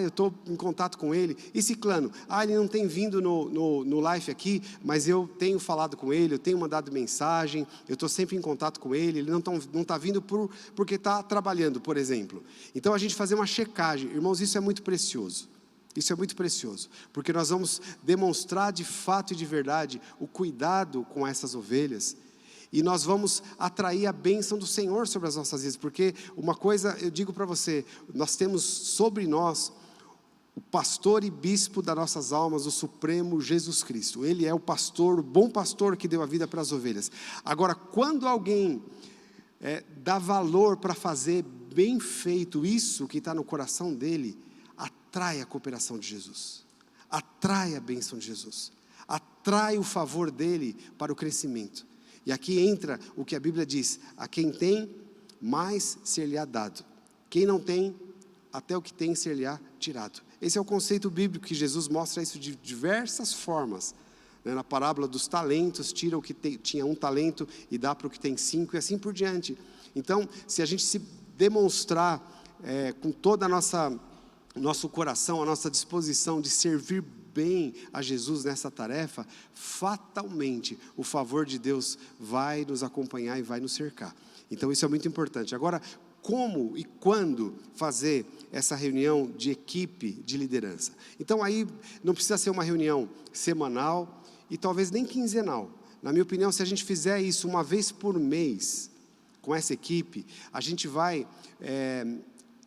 Eu estou em contato com ele. E ciclano? Ele não tem vindo no live aqui, mas eu tenho falado com ele, eu tenho mandado mensagem, eu estou sempre em contato com ele, ele não está vindo porque está trabalhando, por exemplo. Então a gente fazer uma checagem. Irmãos, isso é muito precioso. Isso é muito precioso, porque nós vamos demonstrar de fato e de verdade o cuidado com essas ovelhas. E nós vamos atrair a bênção do Senhor sobre as nossas vidas, porque uma coisa eu digo para você, nós temos sobre nós o pastor e bispo das nossas almas, o Supremo Jesus Cristo. Ele é o pastor, o bom pastor que deu a vida para as ovelhas. Agora, quando alguém dá valor para fazer bem feito isso que está no coração dele, atrai a cooperação de Jesus, atrai a bênção de Jesus, atrai o favor dele para o crescimento. E aqui entra o que a Bíblia diz: a quem tem, mais ser-lhe-á dado. Quem não tem, até o que tem ser-lhe-á tirado. Esse é o conceito bíblico que Jesus mostra isso de diversas formas. Na parábola dos talentos, tira o que tinha 1 talento e dá para o que tem 5 e assim por diante. Então, se a gente se demonstrar com toda nosso coração, a nossa disposição de servir bem a Jesus nessa tarefa, fatalmente o favor de Deus vai nos acompanhar e vai nos cercar. Então isso é muito importante. Agora, como e quando fazer essa reunião de equipe de liderança? Então aí não precisa ser uma reunião semanal e talvez nem quinzenal. Na minha opinião, se a gente fizer isso uma vez por mês com essa equipe, a gente vai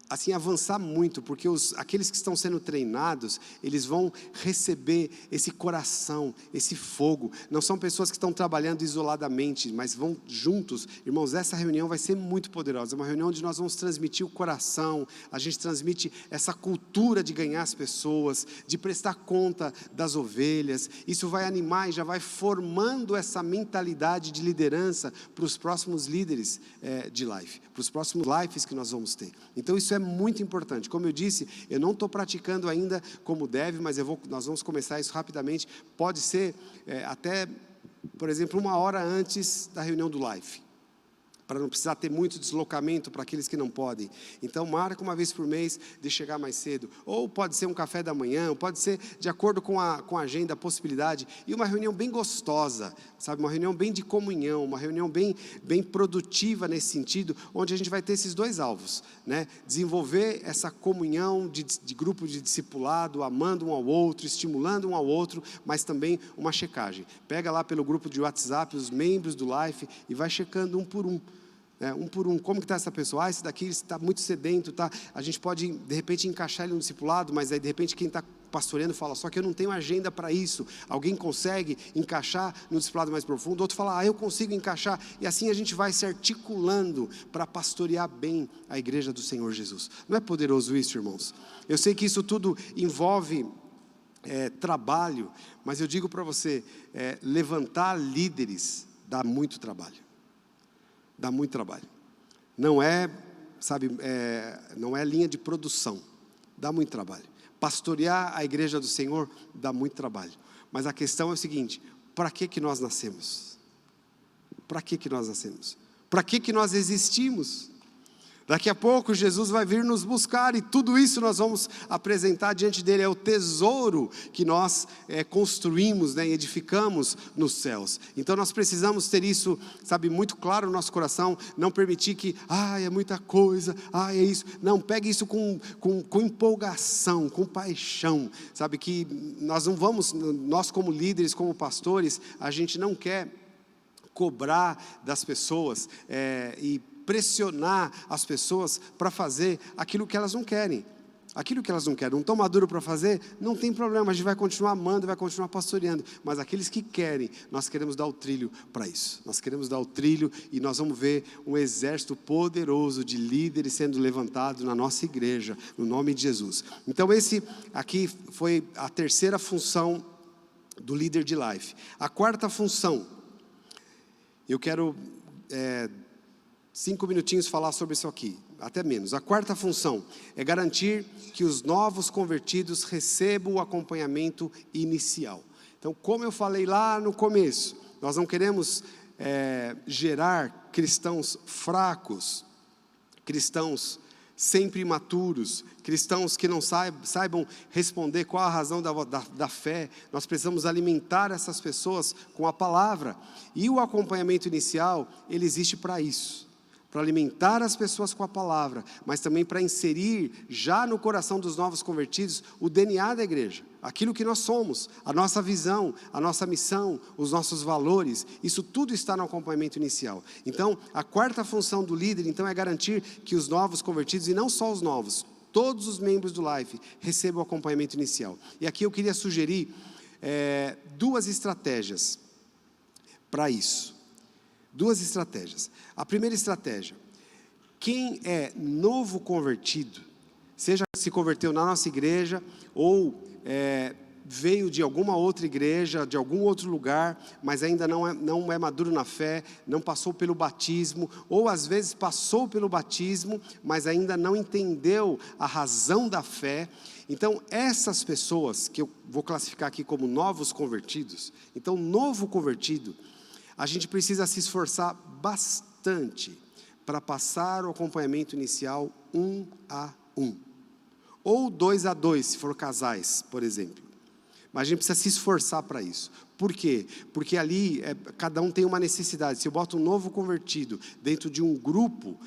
assim avançar muito, porque aqueles que estão sendo treinados, eles vão receber esse coração, esse fogo. Não são pessoas que estão trabalhando isoladamente, mas vão juntos. Irmãos, essa reunião vai ser muito poderosa. É uma reunião onde nós vamos transmitir o coração, a gente transmite essa cultura de ganhar as pessoas, de prestar conta das ovelhas. Isso vai animar e já vai formando essa mentalidade de liderança para os próximos líderes de life, para os próximos lives que nós vamos ter. Então isso é muito importante. Como eu disse, eu não estou praticando ainda como deve, mas nós vamos começar isso rapidamente. Pode ser até, por exemplo, 1 hora antes da reunião do live, para não precisar ter muito deslocamento para aqueles que não podem. Então marca uma vez por mês de chegar mais cedo, ou pode ser um café da manhã, ou pode ser de acordo com a agenda, a possibilidade, e uma reunião bem gostosa, sabe, uma reunião bem de comunhão, uma reunião bem produtiva nesse sentido, onde a gente vai ter esses dois alvos, né? Desenvolver essa comunhão de grupo de discipulado, amando um ao outro, estimulando um ao outro, mas também uma checagem. Pega lá pelo grupo de WhatsApp os membros do Life e vai checando um por um. Um por um, como que está essa pessoa? Esse daqui está muito sedento, tá? A gente pode de repente encaixar ele no discipulado, mas aí de repente quem está pastoreando fala, só que eu não tenho agenda para isso. Alguém consegue encaixar no discipulado mais profundo? Outro fala, eu consigo encaixar. E assim a gente vai se articulando para pastorear bem a igreja do Senhor Jesus. Não é poderoso isso, irmãos? Eu sei que isso tudo envolve trabalho, mas eu digo para você, levantar líderes dá muito trabalho. Dá muito trabalho. Não é, sabe, não é linha de produção. Dá muito trabalho. Pastorear a igreja do Senhor dá muito trabalho. Mas a questão é o seguinte: para que nós nascemos? Para que nós nascemos? Para que nós existimos? Daqui a pouco Jesus vai vir nos buscar e tudo isso nós vamos apresentar diante dele. É o tesouro que nós construímos, né, e edificamos nos céus. Então nós precisamos ter isso, sabe, muito claro no nosso coração. Não permitir que, é muita coisa, é isso. Não, pegue isso com empolgação, com paixão. Sabe, que nós não vamos, nós como líderes, como pastores, a gente não quer cobrar das pessoas e pressionar as pessoas para fazer aquilo que elas não querem. Aquilo que elas não querem, não estão maduros para fazer, não tem problema, a gente vai continuar amando, vai continuar pastoreando. Mas aqueles que querem, nós queremos dar o trilho para isso. Nós queremos dar o trilho e nós vamos ver um exército poderoso de líderes sendo levantado na nossa igreja, no nome de Jesus. Então esse aqui foi a terceira função do líder de life. A quarta função, eu quero 5 minutinhos falar sobre isso aqui, até menos. A quarta função é garantir que os novos convertidos recebam o acompanhamento inicial. Então, como eu falei lá no começo, nós não queremos gerar cristãos fracos, cristãos sempre imaturos, cristãos que não saibam responder qual a razão da fé. Nós precisamos alimentar essas pessoas com a palavra. E o acompanhamento inicial, ele existe para isso. Para alimentar as pessoas com a palavra, mas também para inserir já no coração dos novos convertidos o DNA da igreja. aquilo que nós somos, a nossa visão, a nossa missão, os nossos valores, isso tudo está no acompanhamento inicial. Então, a quarta função do líder, então, é garantir que os novos convertidos, e não só os novos, todos os membros do Life recebam o acompanhamento inicial. E aqui eu queria sugerir duas estratégias para isso. Duas estratégias. A primeira estratégia: quem é novo convertido, seja se converteu na nossa igreja ou veio de alguma outra igreja, de algum outro lugar, mas ainda não é maduro na fé, não passou pelo batismo, ou às vezes passou pelo batismo, mas ainda não entendeu a razão da fé. Então, essas pessoas, que eu vou classificar aqui como novos convertidos, então, novo convertido, a gente precisa se esforçar bastante para passar o acompanhamento inicial 1 a 1, ou 2 a 2, se for casais, por exemplo. Mas a gente precisa se esforçar para isso. Por quê? Porque ali, cada um tem uma necessidade. Se eu boto um novo convertido dentro de um grupo,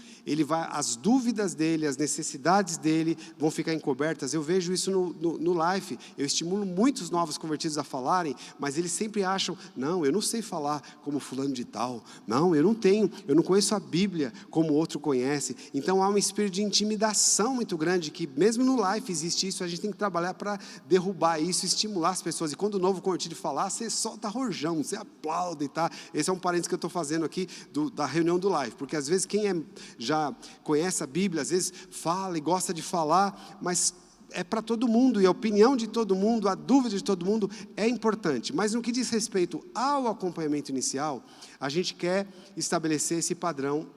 as dúvidas dele, as necessidades dele vão ficar encobertas. Eu vejo isso no Life. Eu estimulo muitos novos convertidos a falarem, mas eles sempre acham: não, eu não sei falar como fulano de tal. Não, eu não conheço a Bíblia como outro conhece. Então há um espírito de intimidação muito grande, que mesmo no Life existe isso. A gente tem que trabalhar para derrubar isso, estimular as pessoas. E quando o novo convertido falar, você solta rojão, você aplaude, tá? Esse é um parênteses que eu estou fazendo aqui da reunião do Life, porque às vezes quem já conhece a Bíblia, às vezes fala e gosta de falar, mas é para todo mundo, e a opinião de todo mundo, a dúvida de todo mundo é importante. Mas no que diz respeito ao acompanhamento inicial, a gente quer estabelecer esse padrão,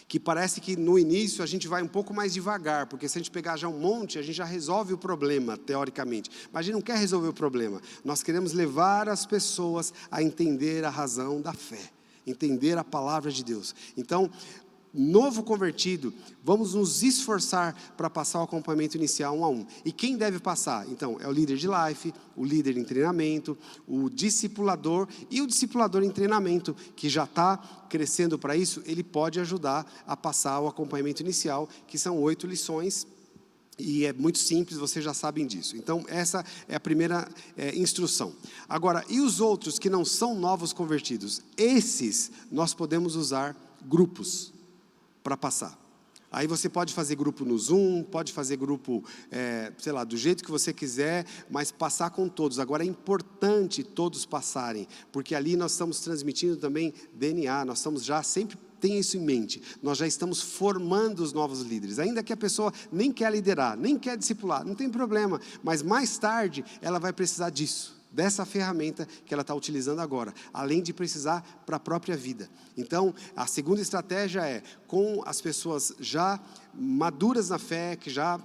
que parece que no início a gente vai um pouco mais devagar, porque se a gente pegar já um monte, a gente já resolve o problema, teoricamente. Mas a gente não quer resolver o problema, nós queremos levar as pessoas a entender a razão da fé, entender a palavra de Deus. Então, novo convertido, vamos nos esforçar para passar o acompanhamento inicial 1 a 1. E quem deve passar? Então, é o líder de Life, o líder em treinamento, o discipulador e o discipulador em treinamento, que já está crescendo para isso, ele pode ajudar a passar o acompanhamento inicial, que são 8 lições, e é muito simples, vocês já sabem disso. Então, essa é a primeira instrução. Agora, e os outros que não são novos convertidos? Esses, nós podemos usar grupos para passar. Aí você pode fazer grupo no Zoom, pode fazer grupo, sei lá, do jeito que você quiser, mas passar com todos. Agora é importante todos passarem, porque ali nós estamos transmitindo também DNA, nós estamos já sempre, tenha isso em mente, nós já estamos formando os novos líderes, ainda que a pessoa nem quer liderar, nem quer discipular, não tem problema, mas mais tarde ela vai precisar disso, dessa ferramenta que ela está utilizando agora, além de precisar para a própria vida. Então, a segunda estratégia é com as pessoas já maduras na fé, que já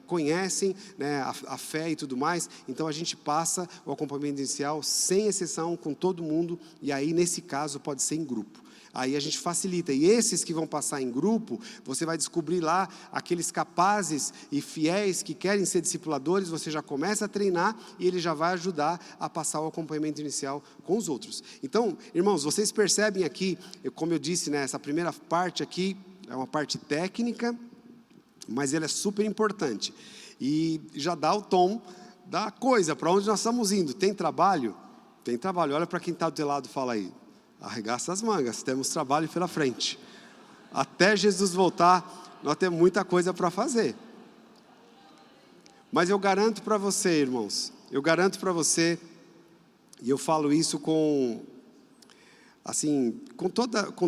conhecem, né, a fé e tudo mais. Então a gente passa o acompanhamento inicial sem exceção com todo mundo, e aí nesse caso pode ser em grupo. Aí a gente facilita, e esses que vão passar em grupo, você vai descobrir lá aqueles capazes e fiéis que querem ser discipuladores, você já começa a treinar e ele já vai ajudar a passar o acompanhamento inicial com os outros. Então, irmãos, vocês percebem aqui, como eu disse, né, essa primeira parte aqui é uma parte técnica, mas ela é super importante, e já dá o tom da coisa, para onde nós estamos indo. Tem trabalho? Tem trabalho. Olha para quem está do teu lado e fala aí: arregaça as mangas, temos trabalho pela frente. Até Jesus voltar, nós temos muita coisa para fazer. Mas eu garanto para você, irmãos, eu garanto para você, e eu falo isso com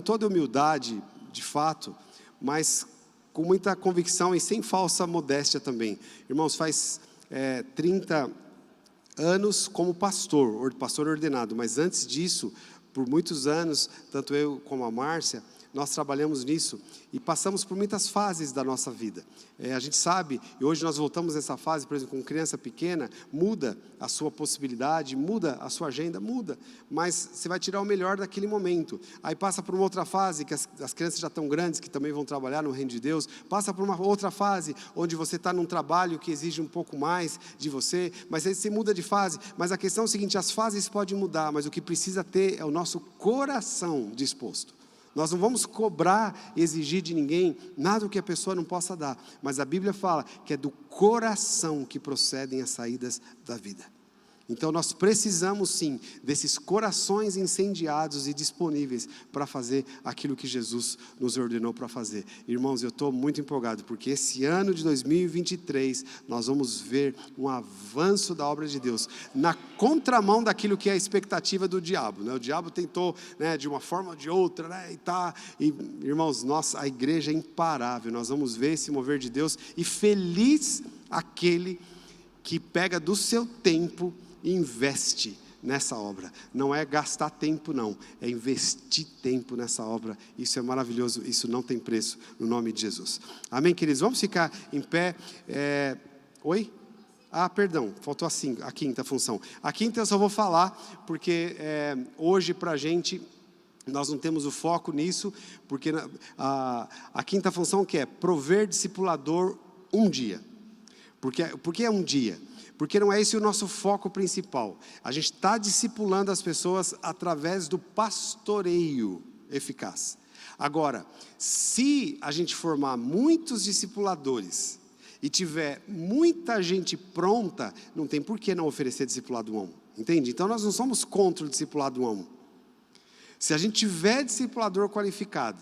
toda humildade, de fato, mas com muita convicção e sem falsa modéstia também. Irmãos, faz 30 anos como pastor ordenado, mas antes disso, por muitos anos, tanto eu como a Márcia, nós trabalhamos nisso e passamos por muitas fases da nossa vida. A gente sabe, e hoje nós voltamos nessa fase, por exemplo, com criança pequena, muda a sua possibilidade, muda a sua agenda, muda, mas você vai tirar o melhor daquele momento. Aí passa por uma outra fase, que as crianças já estão grandes, que também vão trabalhar no reino de Deus, passa por uma outra fase, onde você está num trabalho que exige um pouco mais de você, mas aí você muda de fase. Mas a questão é o seguinte: as fases podem mudar, mas o que precisa ter é o nosso coração disposto. Nós não vamos cobrar, exigir de ninguém nada que a pessoa não possa dar. Mas a Bíblia fala que é do coração que procedem as saídas da vida. Então nós precisamos sim desses corações incendiados e disponíveis para fazer aquilo que Jesus nos ordenou para fazer. Irmãos, eu estou muito empolgado, porque esse ano de 2023 nós vamos ver um avanço da obra de Deus, na contramão daquilo que é a expectativa do diabo, né? O diabo tentou, né, de uma forma ou de outra, né, irmãos, a igreja é imparável, nós vamos ver esse mover de Deus, e feliz aquele que pega do seu tempo e investe nessa obra. Não é gastar tempo não, é investir tempo nessa obra. Isso é maravilhoso, isso não tem preço, no nome de Jesus. Amém, queridos? Vamos ficar em pé. Oi? Perdão, faltou a quinta função. A quinta eu só vou falar, porque hoje pra gente, nós não temos o foco nisso, porque a quinta função que é prover discipulador um dia. Porque é um dia? Porque não é esse o nosso foco principal. A gente está discipulando as pessoas através do pastoreio eficaz. Agora, se a gente formar muitos discipuladores e tiver muita gente pronta, não tem por que não oferecer discipulado 1 a 1. Entende? Então nós não somos contra o discipulado 1 a 1. Se a gente tiver discipulador qualificado,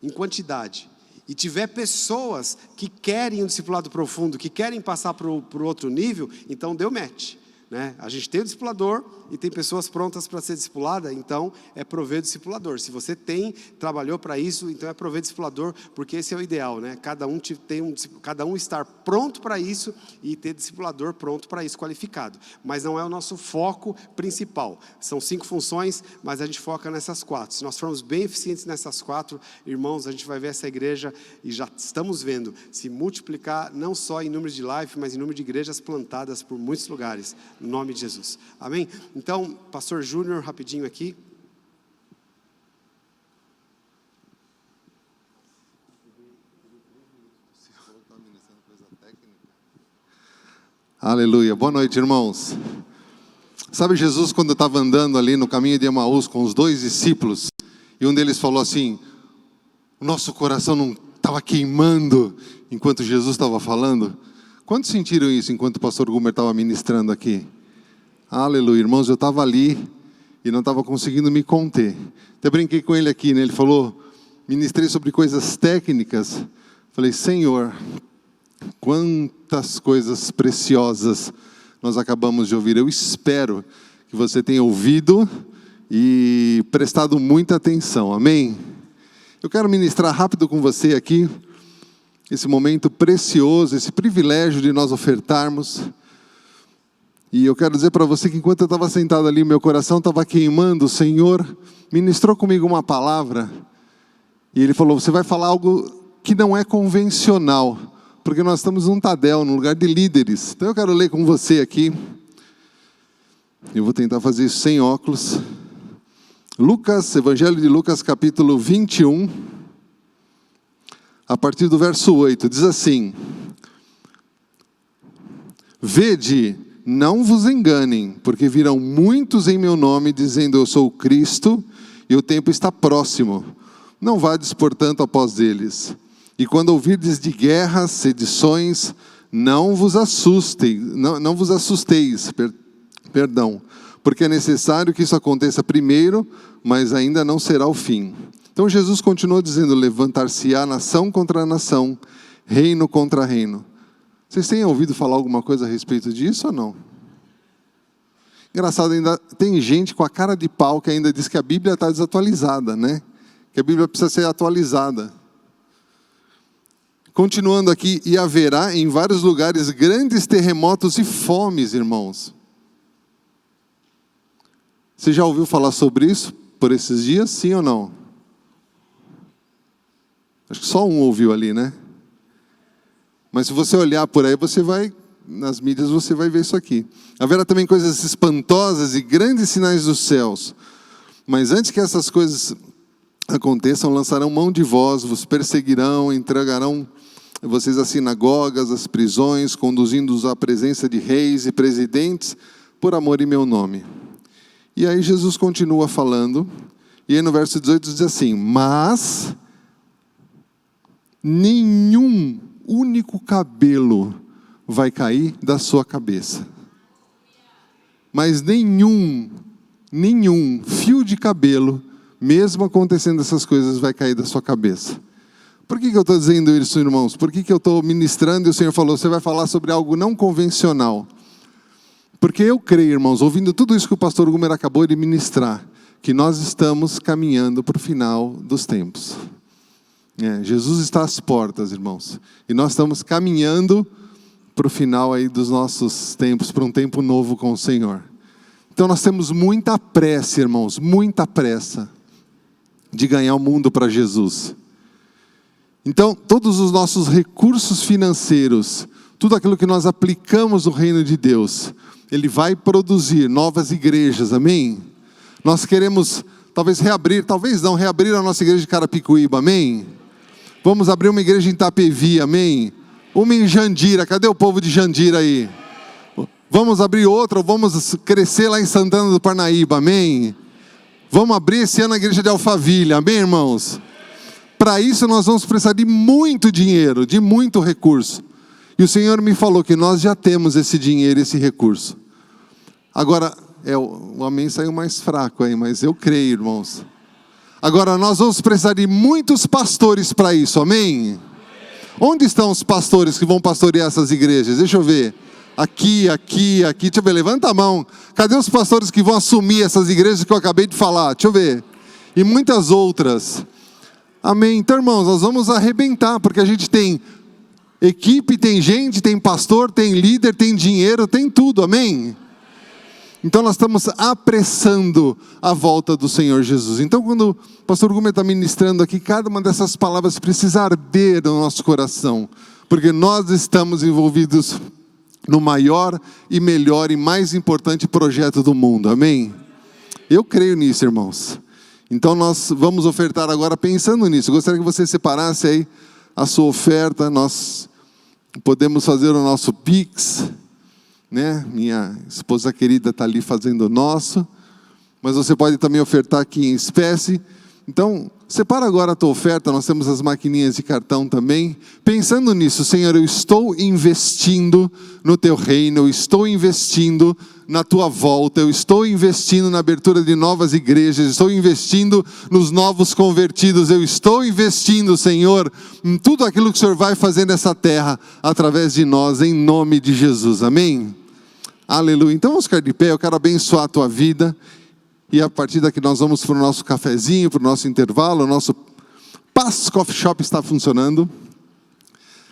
em quantidade, e tiver pessoas que querem um discipulado profundo, que querem passar para o outro nível, então deu match, né? A gente tem o discipulador e tem pessoas prontas para ser discipulada, então é prover discipulador. Se você trabalhou para isso, então é prover discipulador, porque esse é o ideal, né? Cada um estar pronto para isso e ter discipulador pronto para isso, qualificado. Mas não é o nosso foco principal. São 5 funções, mas a gente foca nessas 4. Se nós formos bem eficientes nessas 4, irmãos, a gente vai ver essa igreja, e já estamos vendo, se multiplicar não só em número de life, mas em número de igrejas plantadas por muitos lugares, no nome de Jesus. Amém? Então, pastor Júnior, rapidinho aqui. Aleluia. Boa noite, irmãos. Sabe, Jesus, quando estava andando ali no caminho de Emaús com os 2 discípulos, e um deles falou assim: o nosso coração não estava queimando enquanto Jesus estava falando? Quantos sentiram isso enquanto o pastor Gumer estava ministrando aqui? Aleluia, irmãos, eu estava ali e não estava conseguindo me conter. Até brinquei com ele aqui, né? Ele falou, ministrei sobre coisas técnicas. Falei, Senhor, quantas coisas preciosas nós acabamos de ouvir. Eu espero que você tenha ouvido e prestado muita atenção, amém? Eu quero ministrar rápido com você aqui, esse momento precioso, esse privilégio de nós ofertarmos. E eu quero dizer para você que enquanto eu estava sentado ali, meu coração estava queimando, o Senhor ministrou comigo uma palavra, e Ele falou, você vai falar algo que não é convencional, porque nós estamos num Tadel, num lugar de líderes. Então eu quero ler com você aqui, eu vou tentar fazer isso sem óculos. Lucas, Evangelho de Lucas, capítulo 21, a partir do verso 8, diz assim, vede, não vos enganem, porque virão muitos em meu nome, dizendo eu sou o Cristo, e o tempo está próximo. Não vades, portanto, após eles. E quando ouvirdes de guerras, sedições, não vos assusteis, porque é necessário que isso aconteça primeiro, mas ainda não será o fim. Então Jesus continuou dizendo, levantar-se-á nação contra nação, reino contra reino. Vocês têm ouvido falar alguma coisa a respeito disso ou não? Engraçado, ainda tem gente com a cara de pau que ainda diz que a Bíblia está desatualizada, né? Que a Bíblia precisa ser atualizada. Continuando aqui, e haverá em vários lugares grandes terremotos e fomes, irmãos. Você já ouviu falar sobre isso por esses dias, sim ou não? Acho que só um ouviu ali, né? Mas se você olhar por aí, nas mídias você vai ver isso aqui. Haverá também coisas espantosas e grandes sinais dos céus. Mas antes que essas coisas aconteçam, lançarão mão de vós, vos perseguirão, entregarão vocês às sinagogas, às prisões, conduzindo-os à presença de reis e presidentes, por amor em meu nome. E aí Jesus continua falando, E aí no verso 18 diz assim: mas nenhum único cabelo vai cair da sua cabeça. Mas nenhum fio de cabelo, mesmo acontecendo essas coisas, vai cair da sua cabeça. Por que eu estou dizendo isso, irmãos? Por que eu estou ministrando e o Senhor falou, você vai falar sobre algo não convencional? Porque eu creio, irmãos, ouvindo tudo isso que o pastor Gumer acabou de ministrar, que nós estamos caminhando para o final dos tempos. Jesus está às portas, irmãos. E nós estamos caminhando para o final aí dos nossos tempos, para um tempo novo com o Senhor. Então nós temos muita pressa, irmãos, muita pressa de ganhar o mundo para Jesus. Então, todos os nossos recursos financeiros, tudo aquilo que nós aplicamos no reino de Deus, Ele vai produzir novas igrejas, amém? Nós queremos, talvez reabrir a nossa igreja de Carapicuíba, amém? Vamos abrir uma igreja em Itapevi, amém? Uma em Jandira, cadê o povo de Jandira aí? Vamos abrir outra, vamos crescer lá em Santana do Parnaíba, amém? Vamos abrir esse ano a igreja de Alphaville, amém, irmãos? Para isso nós vamos precisar de muito dinheiro, de muito recurso. E o Senhor me falou que nós já temos esse dinheiro, esse recurso. Agora, o amém saiu mais fraco aí, mas eu creio, irmãos. Agora nós vamos precisar de muitos pastores para isso, amém? Onde estão os pastores que vão pastorear essas igrejas? Deixa eu ver. Aqui, deixa eu ver, levanta a mão. Cadê os pastores que vão assumir essas igrejas que eu acabei de falar? Deixa eu ver. E muitas outras. Amém. Então, irmãos, nós vamos arrebentar, porque a gente tem equipe, tem gente, tem pastor, tem líder, tem dinheiro, tem tudo, amém? Então nós estamos apressando a volta do Senhor Jesus. Então quando o pastor Gumer está ministrando aqui, cada uma dessas palavras precisa arder no nosso coração, porque nós estamos envolvidos no maior e melhor e mais importante projeto do mundo, amém? Eu creio nisso, irmãos. Então nós vamos ofertar agora pensando nisso. Eu gostaria que você separasse aí a sua oferta. Nós podemos fazer o nosso Pix, né? Minha esposa querida está ali fazendo o nosso. Mas você pode também ofertar aqui em espécie. Então, separa agora a tua oferta. Nós temos as maquininhas de cartão também. Pensando nisso, Senhor, eu estou investindo no teu reino. Eu estou investindo na tua volta, eu estou investindo na abertura de novas igrejas, estou investindo nos novos convertidos, eu estou investindo, Senhor, em tudo aquilo que o Senhor vai fazer nessa terra, através de nós, em nome de Jesus, amém? Aleluia. Então vamos ficar de pé, eu quero abençoar a tua vida, e a partir daqui nós vamos para o nosso cafezinho, para o nosso intervalo. O nosso Paz Coffee Shop está funcionando.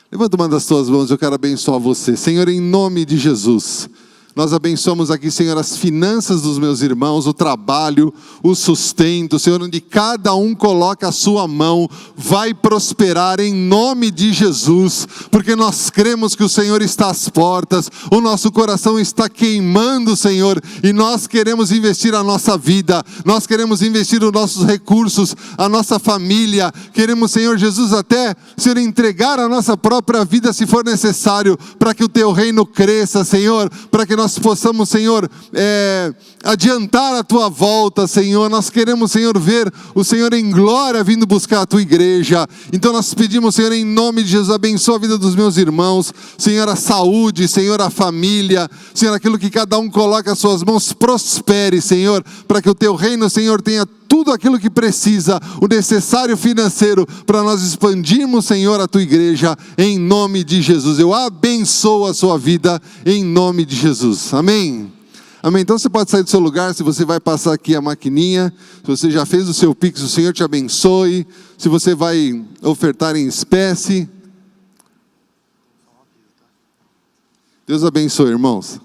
Levanta uma das tuas mãos, eu quero abençoar você, Senhor, em nome de Jesus. Nós abençoamos aqui, Senhor, as finanças dos meus irmãos, o trabalho, o sustento, Senhor, onde cada um coloca a sua mão, vai prosperar em nome de Jesus, porque nós cremos que o Senhor está às portas, o nosso coração está queimando, Senhor, e nós queremos investir a nossa vida, nós queremos investir os nossos recursos, a nossa família, queremos, Senhor Jesus, até, Senhor, entregar a nossa própria vida se for necessário, para que o teu reino cresça, Senhor, para que nós possamos, Senhor, adiantar a tua volta, Senhor. Nós queremos, Senhor, ver o Senhor em glória vindo buscar a tua igreja. Então nós pedimos, Senhor, em nome de Jesus, abençoa a vida dos meus irmãos, Senhor, a saúde, Senhor, a família, Senhor, aquilo que cada um coloca as suas mãos, prospere, Senhor, para que o teu reino, Senhor, tenha tudo aquilo que precisa, o necessário financeiro, para nós expandirmos, Senhor, a tua igreja, em nome de Jesus. Eu abençoo a sua vida, em nome de Jesus, amém? Amém, então você pode sair do seu lugar, se você vai passar aqui a maquininha, se você já fez o seu Pix, o Senhor te abençoe, se você vai ofertar em espécie. Deus abençoe, irmãos.